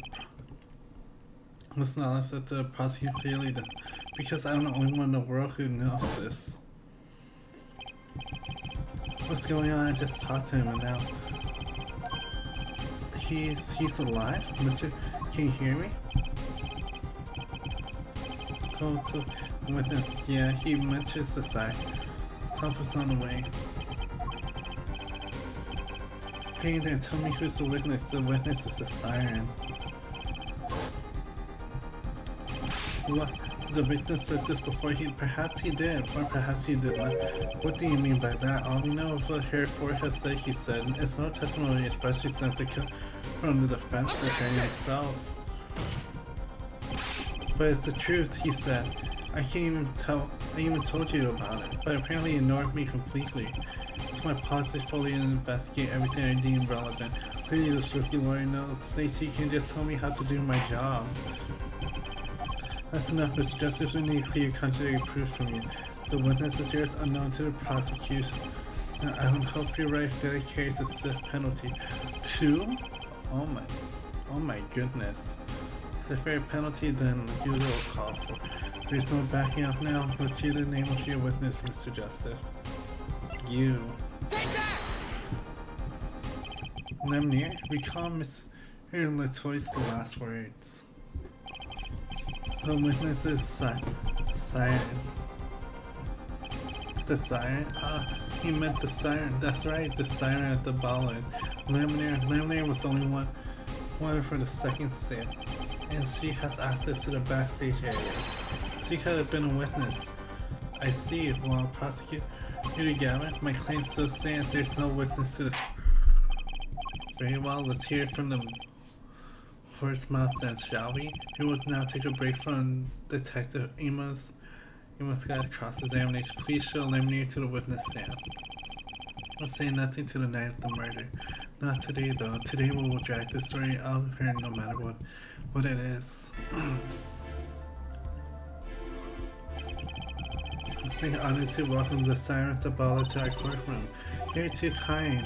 this knowledge that the prosecutor clearly did? Because I'm the only one in the world who knows this. What's going on? I just talked to him and now he's alive? Mr. Can you hear me? Go to witness. Yeah, he mentions the side. Help us on the way. Hey there, tell me who's the witness. The witness is the siren. What? The witness said this before perhaps he did, or perhaps he did not. What do you mean by that? All we know is what Hereford has said he said. It's no testimony, especially since it comes from the defense attorney himself. But it's the truth, he said. I even told you about it, but apparently you ignored me completely. It's my policy to fully investigate everything I deem relevant. Please, this rookie lawyer knows. Please, he can just tell me how to do my job. That's enough, Mr. Justice. We need clear contradictory proof from you. The witness is yours unknown to the prosecution. Now, I would hope you're right that it carries a stiff penalty. 2? Oh my goodness. It's a fair penalty than the usual call for. There's no backing up now. Let's hear the name of your witness, Mr. Justice. You. Take that! Lemnier, recall Miss Latoy's last words. The witness is siren. The siren? He meant the siren. That's right, the siren at the ball end. Lemnier was the only one for the second sale. And she has access to the backstage area. She could have been a witness. I see. Well, prosecutor Gavin, my claim still stands. There's no witness to this. Very well, let's hear it from the horse mouth then, shall we? We will now take a break from Detective Amos. Amos got cross-examination. Please show Lemnier to the witness stand. I'll say nothing to the night of the murder. Not today, though. Today we will drag this story out of her no matter what it is. It's an honor to welcome the Siren Tabala to our courtroom. You're too kind.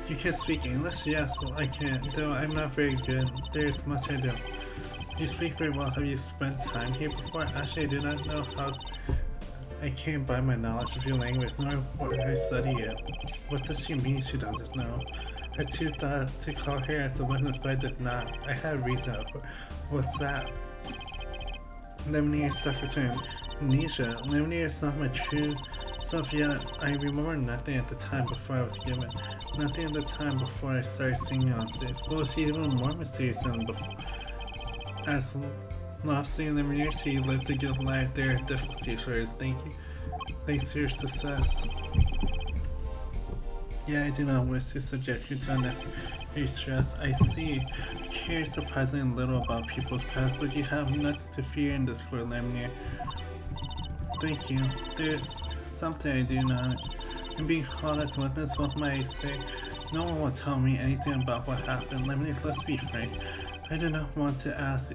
You can speak English? Yes, well, I can, though I'm not very good. There's much I don't. You speak very well. Have you spent time here before? Actually, I do not know how. I can't buy my knowledge of your language, nor where I study it. What does she mean she doesn't know? I too thought to call her as a witness, but I did not. I had a reason. What's that? Lemnier suffers from amnesia. Lemnier is not my true self yet. I remember nothing at the time before I was given. Nothing at the time before I started singing on stage. Well, she's even more mysterious than before. As Lobster and Lemnier, she lived a good life. There are difficulties for her. Thank you. Thanks to your success. Yeah, I do not wish to subject you to unnecessary stress. I see. You care surprisingly little about people's past, but you have nothing to fear in this court, Lemnier. Thank you. There's something I do not. I'm being called as a witness. What might I say? No one will tell me anything about what happened. Lemnier, let's be frank. I do not want to ask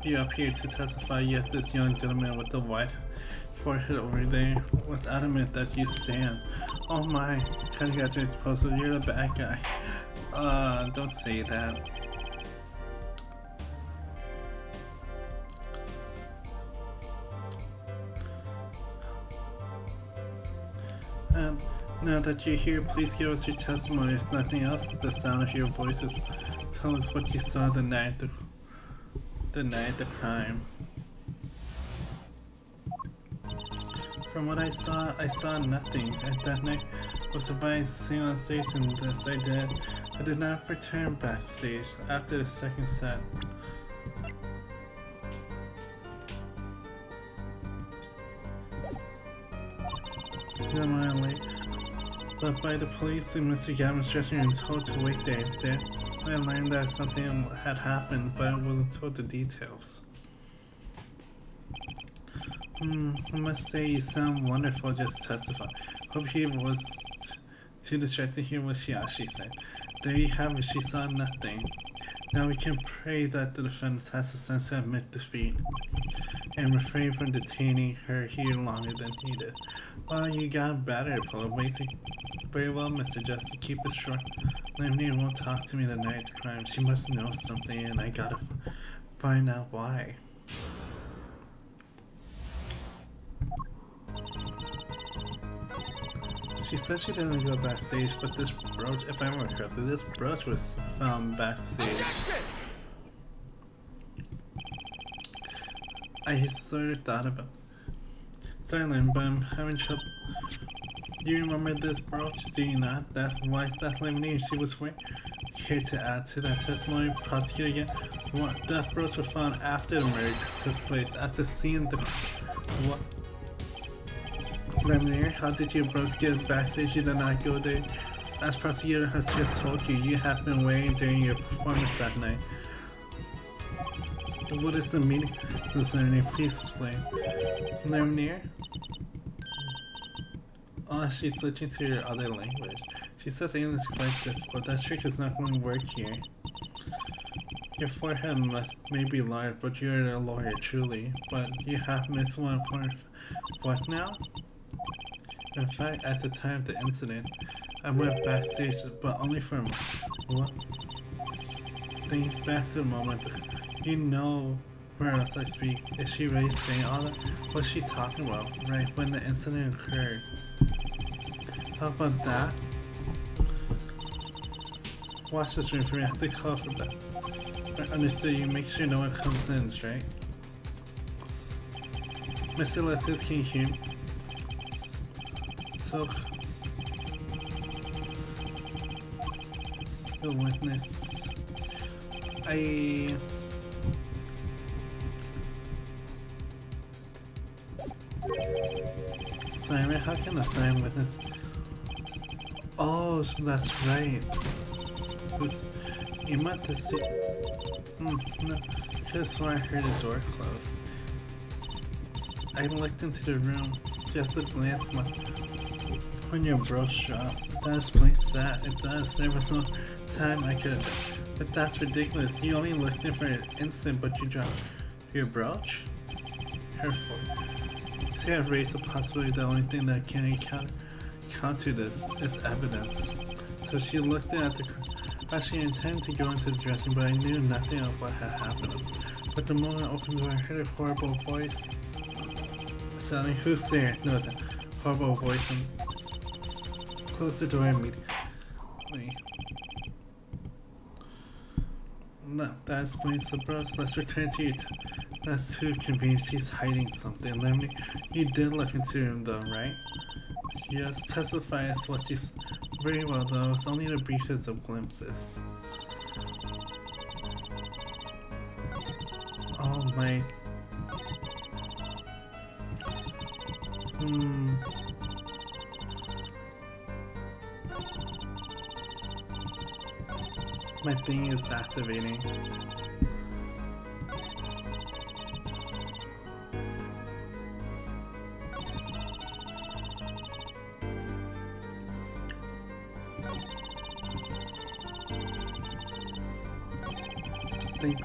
you up here to testify, yet this young gentleman with the white forehead over there was adamant that you stand. Oh my, congratulations, Postal, you're the bad guy. Don't say that. Now that you're here, please give us your testimony. If nothing else, the sound of your voices. Tell us what you saw the night of the crime. From what I saw nothing. At that night was surprised seeing on stage, and this I did. I did not return backstage after the second set. Then when I late, left by the police and Mr. Gavin's dressing room and told to wait there. I learned that something had happened, but I wasn't told the details. I must say you sound wonderful, just testify. Hope he was too distracted to hear what she actually said. There you have it, she saw nothing. Now we can pray that the defendant has the sense to admit defeat and refrain from detaining her here longer than needed. Well, you got better, Polo. Very well, Mr. Jesse. Keep it short. Lamnia won't talk to me the night of the crime. She must know something, and I gotta find out why. She said she didn't go backstage, but this brooch, if I remember correctly, this brooch was found backstage. I sort of thought about Sorry, Lynn, but I'm having trouble. Do you remember this brooch? Do you not? Why is that lemonade she was wearing? Care to add to that testimony, prosecutor again? What? That brooch was found after the murder took place, at the scene of the... What? Lemonade, how did your brooch get backstage? You did not go there. As prosecutor has just told you, you have been wearing during your performance that night. What is the meaning of this, Lemonade? Please explain. Lemonade? Oh, she's switching to your other language. She says English is quite difficult. That trick is not going to work here. Your forehead may be large, but you're a lawyer, truly. But you have missed one important... What now? In fact, at the time of the incident, I went backstage, but only for a moment. What? Think back to the moment. You know where else I speak. Is she really saying all that? What's she talking about? Right when the incident occurred. How about that? Watch this room for me. I have to call for that. I understood. You make sure no one comes in, right? Mr. Lettuce, can you hear me? So, the witness. Simon, how can a sign witness? Oh, so that's right. You meant to see. No, I could have sworn I heard a door close. I looked into the room, just a glance when your brooch dropped. That explains that. It does. There was no time I could have done. But that's ridiculous. You only looked in for an instant, but you dropped your brooch? Her fault. She had raised the possibility the only thing that can counter this is evidence. So she looked at the crowd. She intended to go into the dressing, but I knew nothing of what had happened. But the moment I opened the door, I heard a horrible voice. Shouting, "Who's there?" No, the horrible voice, and closed the door immediately. No, that explains the bros. Let's return to your That's too convenient. She's hiding something. You did look into him though, right? Yes, testify as what she's... Very well though, it's only the briefest of glimpses. Oh my... My thing is activating.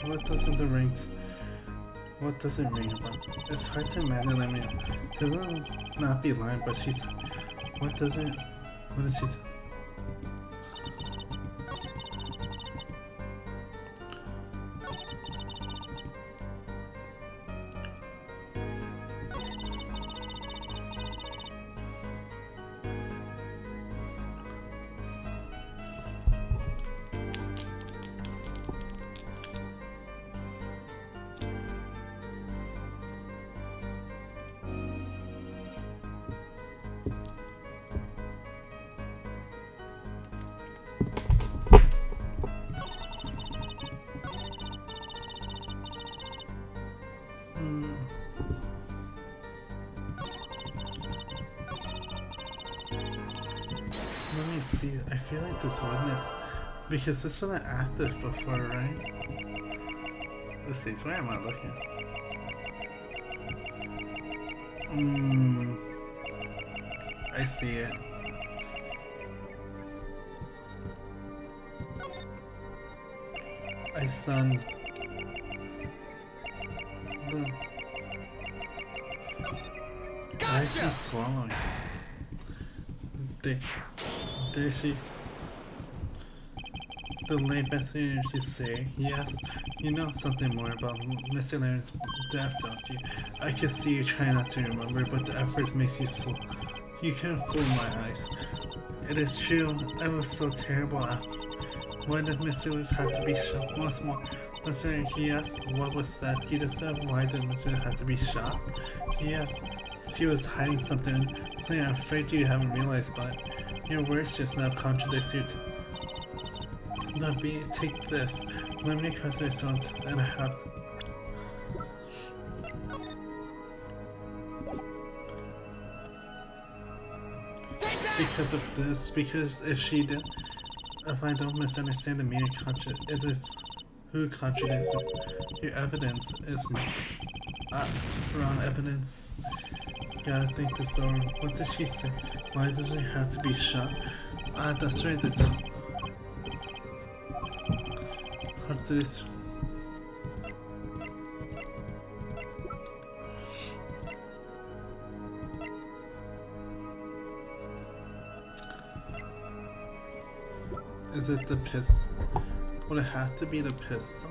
What doesn't the ring? What does it ring about? It's hard to imagine. I mean, she doesn't not be lying, but she's. What does it? What is she? Let me see. I feel like this witness, because this wasn't active before, right? Let's see. Where am I looking? I see it. I son. The. Why is she swallowing? There she. The late messenger she say, yes, you know something more about Mr. Laird's death, don't you? I can see you trying not to remember, but the efforts makes you so. You can't fool my eyes. It is true, I was so terrible after. Why did Mr. Laird's have to be shot once more? Mr. He asked, what was that? You just said, why did Mr. Laird's have to be shot? Yes, she was hiding something I'm afraid you haven't realized, but your words just now contradicts you. No, take this. Let me cut this on, and I have. Because of this, because if I don't misunderstand the meaning, it is who contradicts this. Your evidence is wrong evidence. Gotta think this over. What did she say? Why does it have to be shot? That's right. That's what's this? Is it the pistol? Would it have to be the pistol?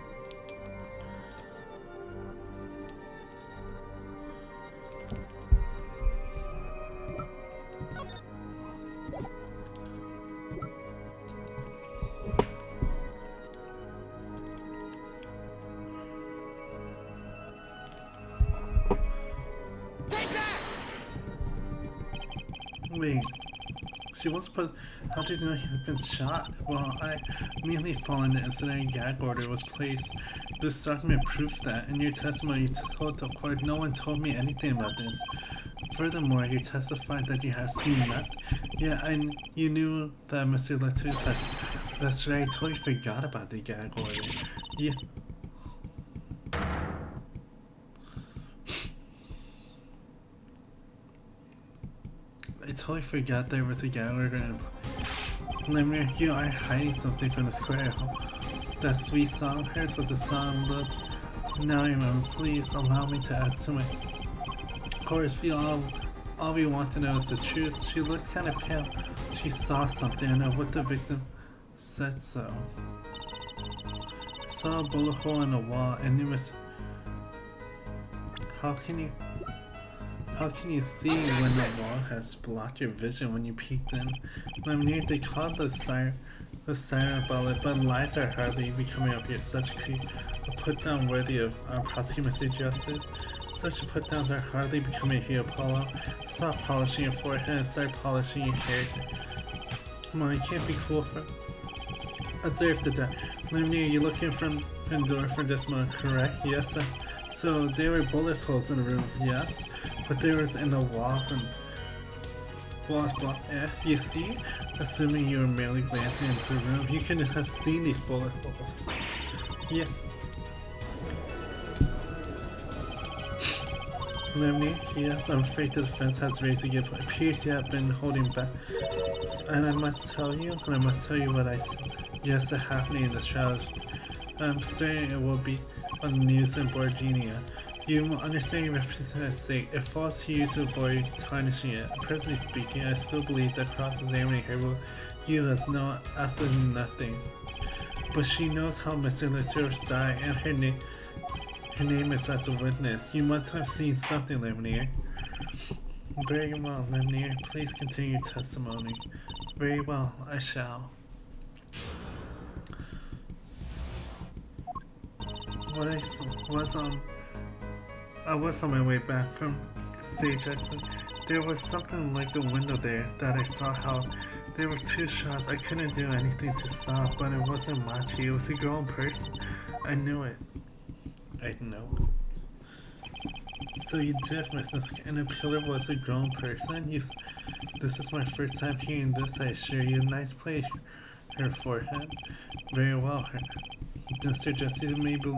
Wait, she was put. How did you know he had been shot? Well, I immediately following the incident, a gag order was placed. This document proves that. In your testimony, you told the court no one told me anything about this. Furthermore, you testified that you had seen that. Yeah, you knew that Mr. Latus had. That's right, I totally forgot about the gag order. Yeah. I totally forgot there was a gag order. Lemur, you are hiding something from the square. That sweet song of hers was a song, but now I remember. Please allow me to add to it. Of course, all we want to know is the truth. She looks kind of pale. She saw something. I know what the victim said so. I saw a bullet hole in the wall, and it was. How can you see when the wall has blocked your vision when you peeked in? Lemonade, they call the siren bullet, but lies are hardly becoming up here. Such a put-down worthy of proximity justice. Such put-downs are hardly becoming here, Apollo. Stop polishing your forehead and start polishing your character. Come on, you can't be cool for. Observe the death. Lemonade, you're looking from the door for this moment, correct? Yes. So there were bullet holes in the room, yes, but there was in the walls and walls. You see, assuming you were merely glancing into the room, you couldn't have seen these bullet holes. Yeah. Lemony, yes, I'm afraid the defense has raised a gift. It appears to have been holding back. And I must tell you what I see. Yes, it's happening in the shadows. I'm certain it will be on the news in Borginia. You will understand your reputation at stake. It falls to you to avoid tarnishing it. Personally speaking, I still believe that cross-examining her will yield us know absolutely nothing. But she knows how Mr. Latour's died, and her name is as a witness. You must have seen something, Lemonier. Very well, Lemonier. Please continue your testimony. Very well, I shall. I was on my way back from stage exit. There was something like a window there that I saw how there were two shots. I couldn't do anything to stop, but it wasn't Machi. It was a grown person. I knew it. I know. So you did witness, and the killer was a grown person? This is my first time hearing this, I assure you. Nice play, her forehead. Very well, her. Mr. Justice may be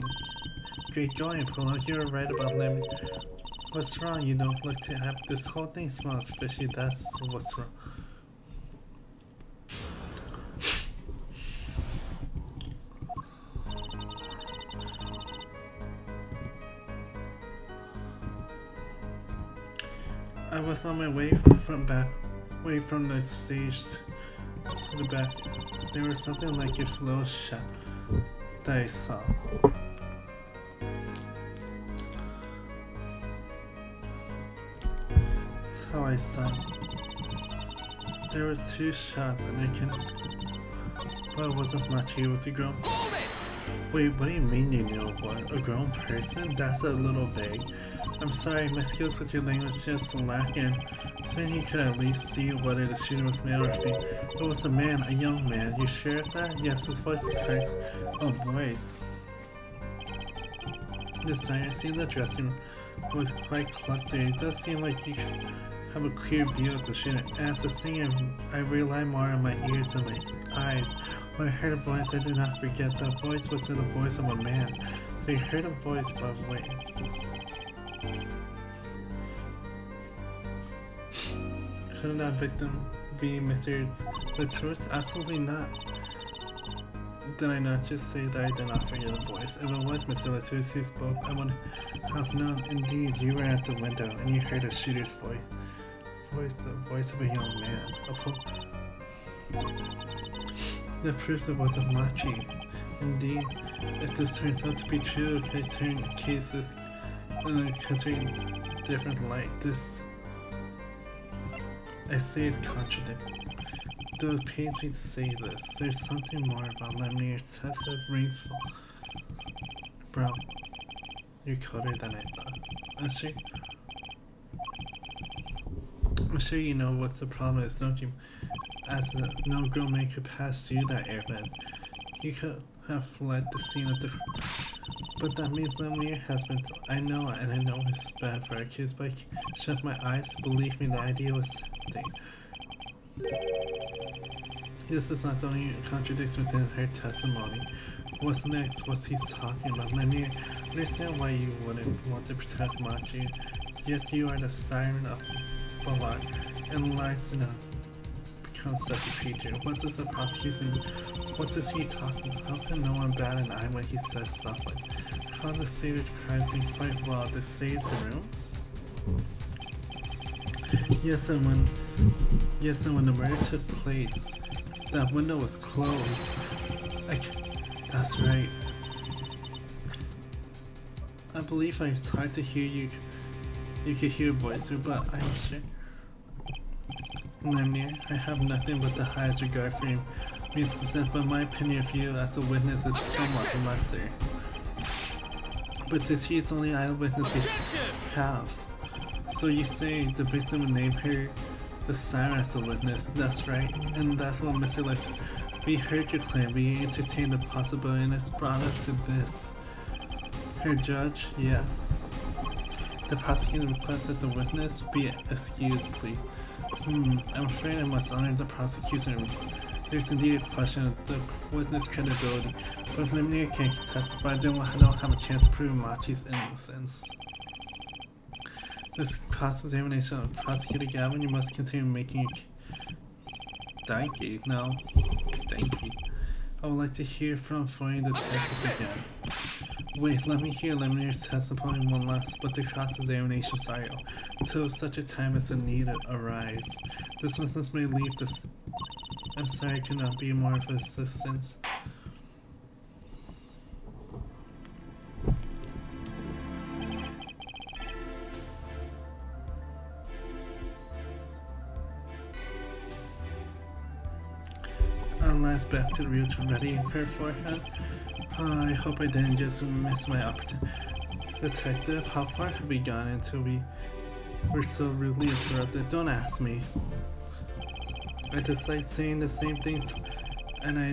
great going, Polo. You were right about Lemmy. What's wrong? You don't look to have this whole thing smells fishy. That's what's wrong. I was on my way from the stage to the back. There was something like a flow shot that I saw. How I saw. There was 2 shots and I can. Well, it wasn't much. He was a grown. Wait, what do you mean you know what? A grown person? That's a little vague. I'm sorry, my skills with your language just lacking. Soon you could at least see whether the shooter was male or female. It was a man, a young man. You sure of that? Yes, his voice is correct. Oh, voice. The silence in the dressing room was quite clustered. It does seem like you have a clear view of the shooter. As a singer, I rely more on my ears than my eyes. When I heard a voice, I did not forget that voice was the voice of a man. So you heard a voice, but wait. Couldn't that victim be Mr. Latour's? Absolutely not. Did I not just say that I did not forget a voice? If it was Mr. Latour's who spoke, I would have known. Indeed, you were at the window and you heard a shooter's voice. The voice of a young man. That proves it wasn't Machi. Indeed, if this turns out to be true, it could turn cases in a completely different light. This, I say, is contradictory. Though it pains me to say this, there's something more about Lemnir's test that rings full. Bro, you're colder than I thought. I'm sure you know what the problem is, don't you? As no grown man could pass through that airbend. You could have fled the scene of the. But that means Lemnir has been. I know, and I know it's bad for our kids, but I shut my eyes. Believe me, the idea was. This is not only contradicts within her testimony. What's next? What's he talking about? Lemnir, understand why you wouldn't want to protect Machi. Yet you are the siren of Balar, and lies in us. Such a creature. What does the prosecution do? What does he talk about? How can no one bat an eye when he says stuff like how the satyr crime seems quite well to save the room? Yes, and when the murder took place, that window was closed. That's right. I believe it's hard to hear you. You could hear a voice, but I'm sure. Lemnir, I have nothing but the highest regard for you, but my opinion of you as a witness is somewhat lesser. But this is only eyewitness we have. So you say the victim named her the siren as the witness, that's right, and that's what Mr. Lecter. We heard your claim, we entertained the possibility, and it's brought us to this. Her judge, yes. The prosecutor requests that the witness be excused, please. I'm afraid I must honor the prosecution. There's indeed a question of the witness credibility, but if Lemnir can't testify, then I don't have a chance to prove Machi's innocence. This cross-examination of Prosecutor Gavin, you must continue making it. Thank you. No, thank you. I would like to hear from foreign detectives again. Wait, let me hear Lemnir's testimony one last, but the cross-examination, sorry, until such a time as the need arise. This witness may leave this. I'm sorry I cannot be more of assistance. Last back to the real ready in her forehead. I hope I didn't just miss my opportunity. Detective, how far have we gone until we were so rudely interrupted? Don't ask me. I dislike saying the same thing, and I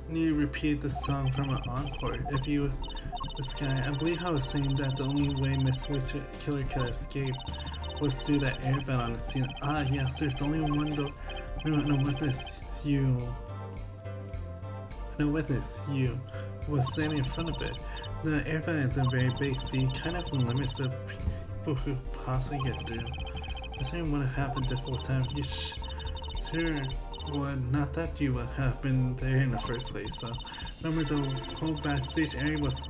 need to repeat the song from an encore. If you This guy, I believe I was saying that the only way Mr. Killer could escape was through that air vent on the scene. Ah, yes, there's only one door. No witness, you. No witness, you was standing in front of it. The air vent isn't very big, so you kind of limits the people who possibly get through. This ain't would have happened the full time. You sure would. Not that you would have been there in the first place, so. Remember, the whole backstage area was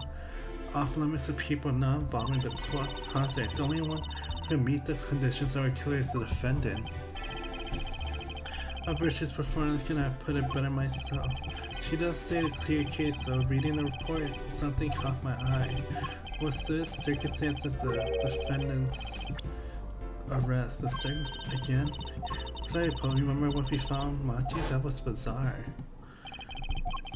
off limits to people not involved in the concert. The only one who could meet the conditions of our killer is the defendant. A virtuous performance cannot put it better myself. She does state a clear case, though. Reading the reports, something caught my eye. Was this circumstances the defendant's arrest? The circus again? Sorry, Poe, remember when we found Machi? That was bizarre.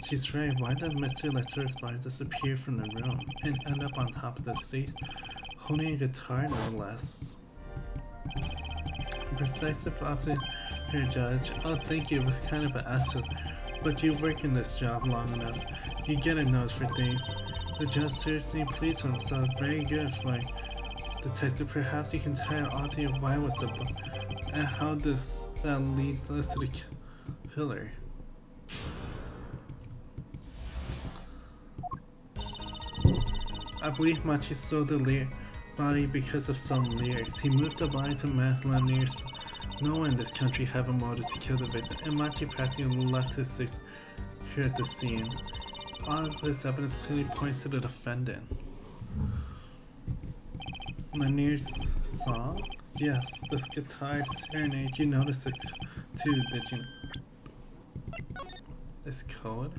She's right, why did Mr. Lecter's body disappear from the room and end up on top of the stage, holding a guitar no less? Precise officer, here, Judge. Oh, thank you, it was kind of an asset, but you work in this job long enough. You get a nose for things. The judge seriously pleased himself. Very good for detective. Perhaps you can tie it all to you. Why was the and how does that lead us to the killer? I believe Machi stole the body because of some lyrics. He moved the body to Mathlan nears. No one in this country have a motive to kill the victim, and Machi practically left his secure at the scene. All of this evidence clearly points to the defendant. Lanier's song? Yes, this guitar serenade. You noticed it too, did you? This code?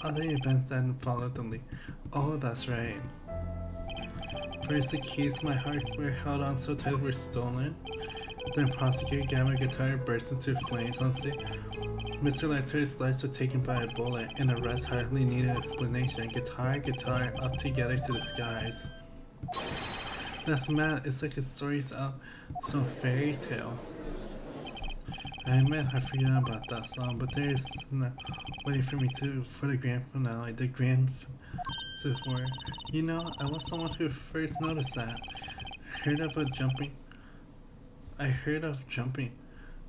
Other events that followed the lead. Oh, that's right. First, the keys to my heart were held on so tight were stolen. Then Prosecutor Gamma Guitar burst into flames on stage. Mr. Lecter's lights were taken by a bullet, and the rest hardly needed explanation. Guitar, up together to the skies. That's mad. It's like a story's out some fairy tale. I admit I forgot about that song, but there's no waiting for me for the grand finale, the grand for. You know, I was someone who first noticed that. I heard of jumping,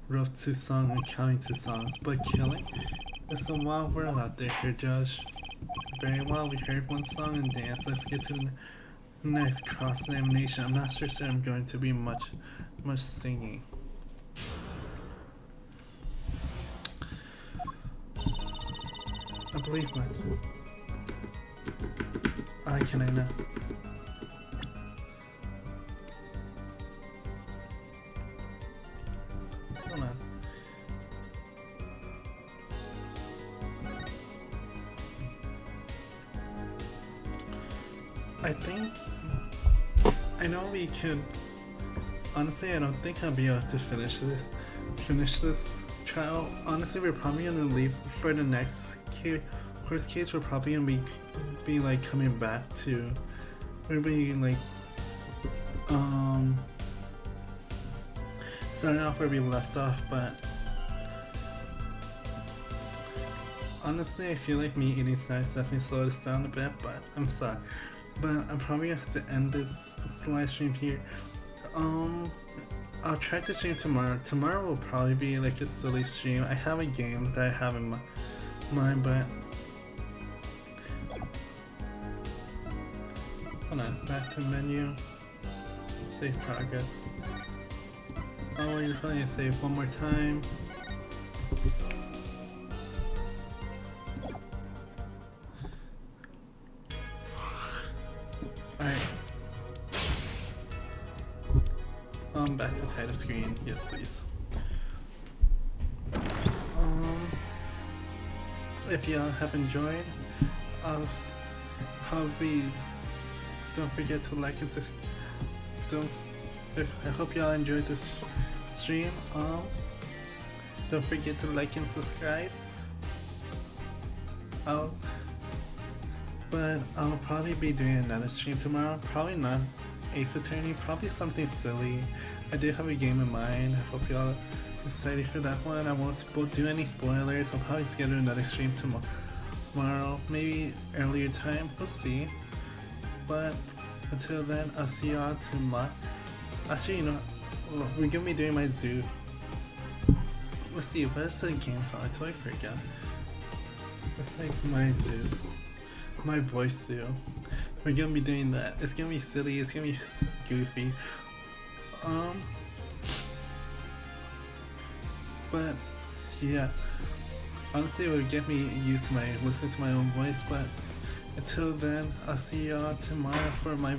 wrote 2 songs and counting 2 songs, but killing? It's a wild world out there here, Judge. Very well, we heard 1 song and dance. Let's get to the next cross-examination. I'm not sure I'm going to be much singing. I believe my... can I not? Hold on. I know we could... Honestly, I don't think I'll be able to finish this trial. Honestly, we're probably gonna leave for the next court case. We're probably gonna be like coming back to, we'll be like starting off where we left off, but honestly I feel like me eating snacks definitely slowed us down a bit, but I'm sorry. But I'm probably gonna have to end this live stream here. I'll try to stream tomorrow. Tomorrow will probably be like a silly stream. I have a game that I have in mind, but hold on, back to menu, save progress. Oh, you're probably gonna save one more time. Alright. Back to title screen. Yes, please. If y'all have enjoyed, probably don't forget to like and subscribe. I hope y'all enjoyed this stream. Don't forget to like and subscribe. But I'll probably be doing another stream tomorrow. Probably not Ace Attorney. Probably something silly. I do have a game in mind. I hope y'all excited for that one. I won't do any spoilers. I'll probably schedule another stream tomorrow, maybe earlier time. We'll see. But until then, I'll see y'all tomorrow. Actually, you know, we're gonna be doing my zoo. Let's see, what's the game called? I totally forgot. It's like my zoo. My voice zoo. We're gonna be doing that. It's gonna be silly, it's gonna be goofy. But yeah, honestly it would get me used to listening to my own voice, but until then, I'll see y'all tomorrow for my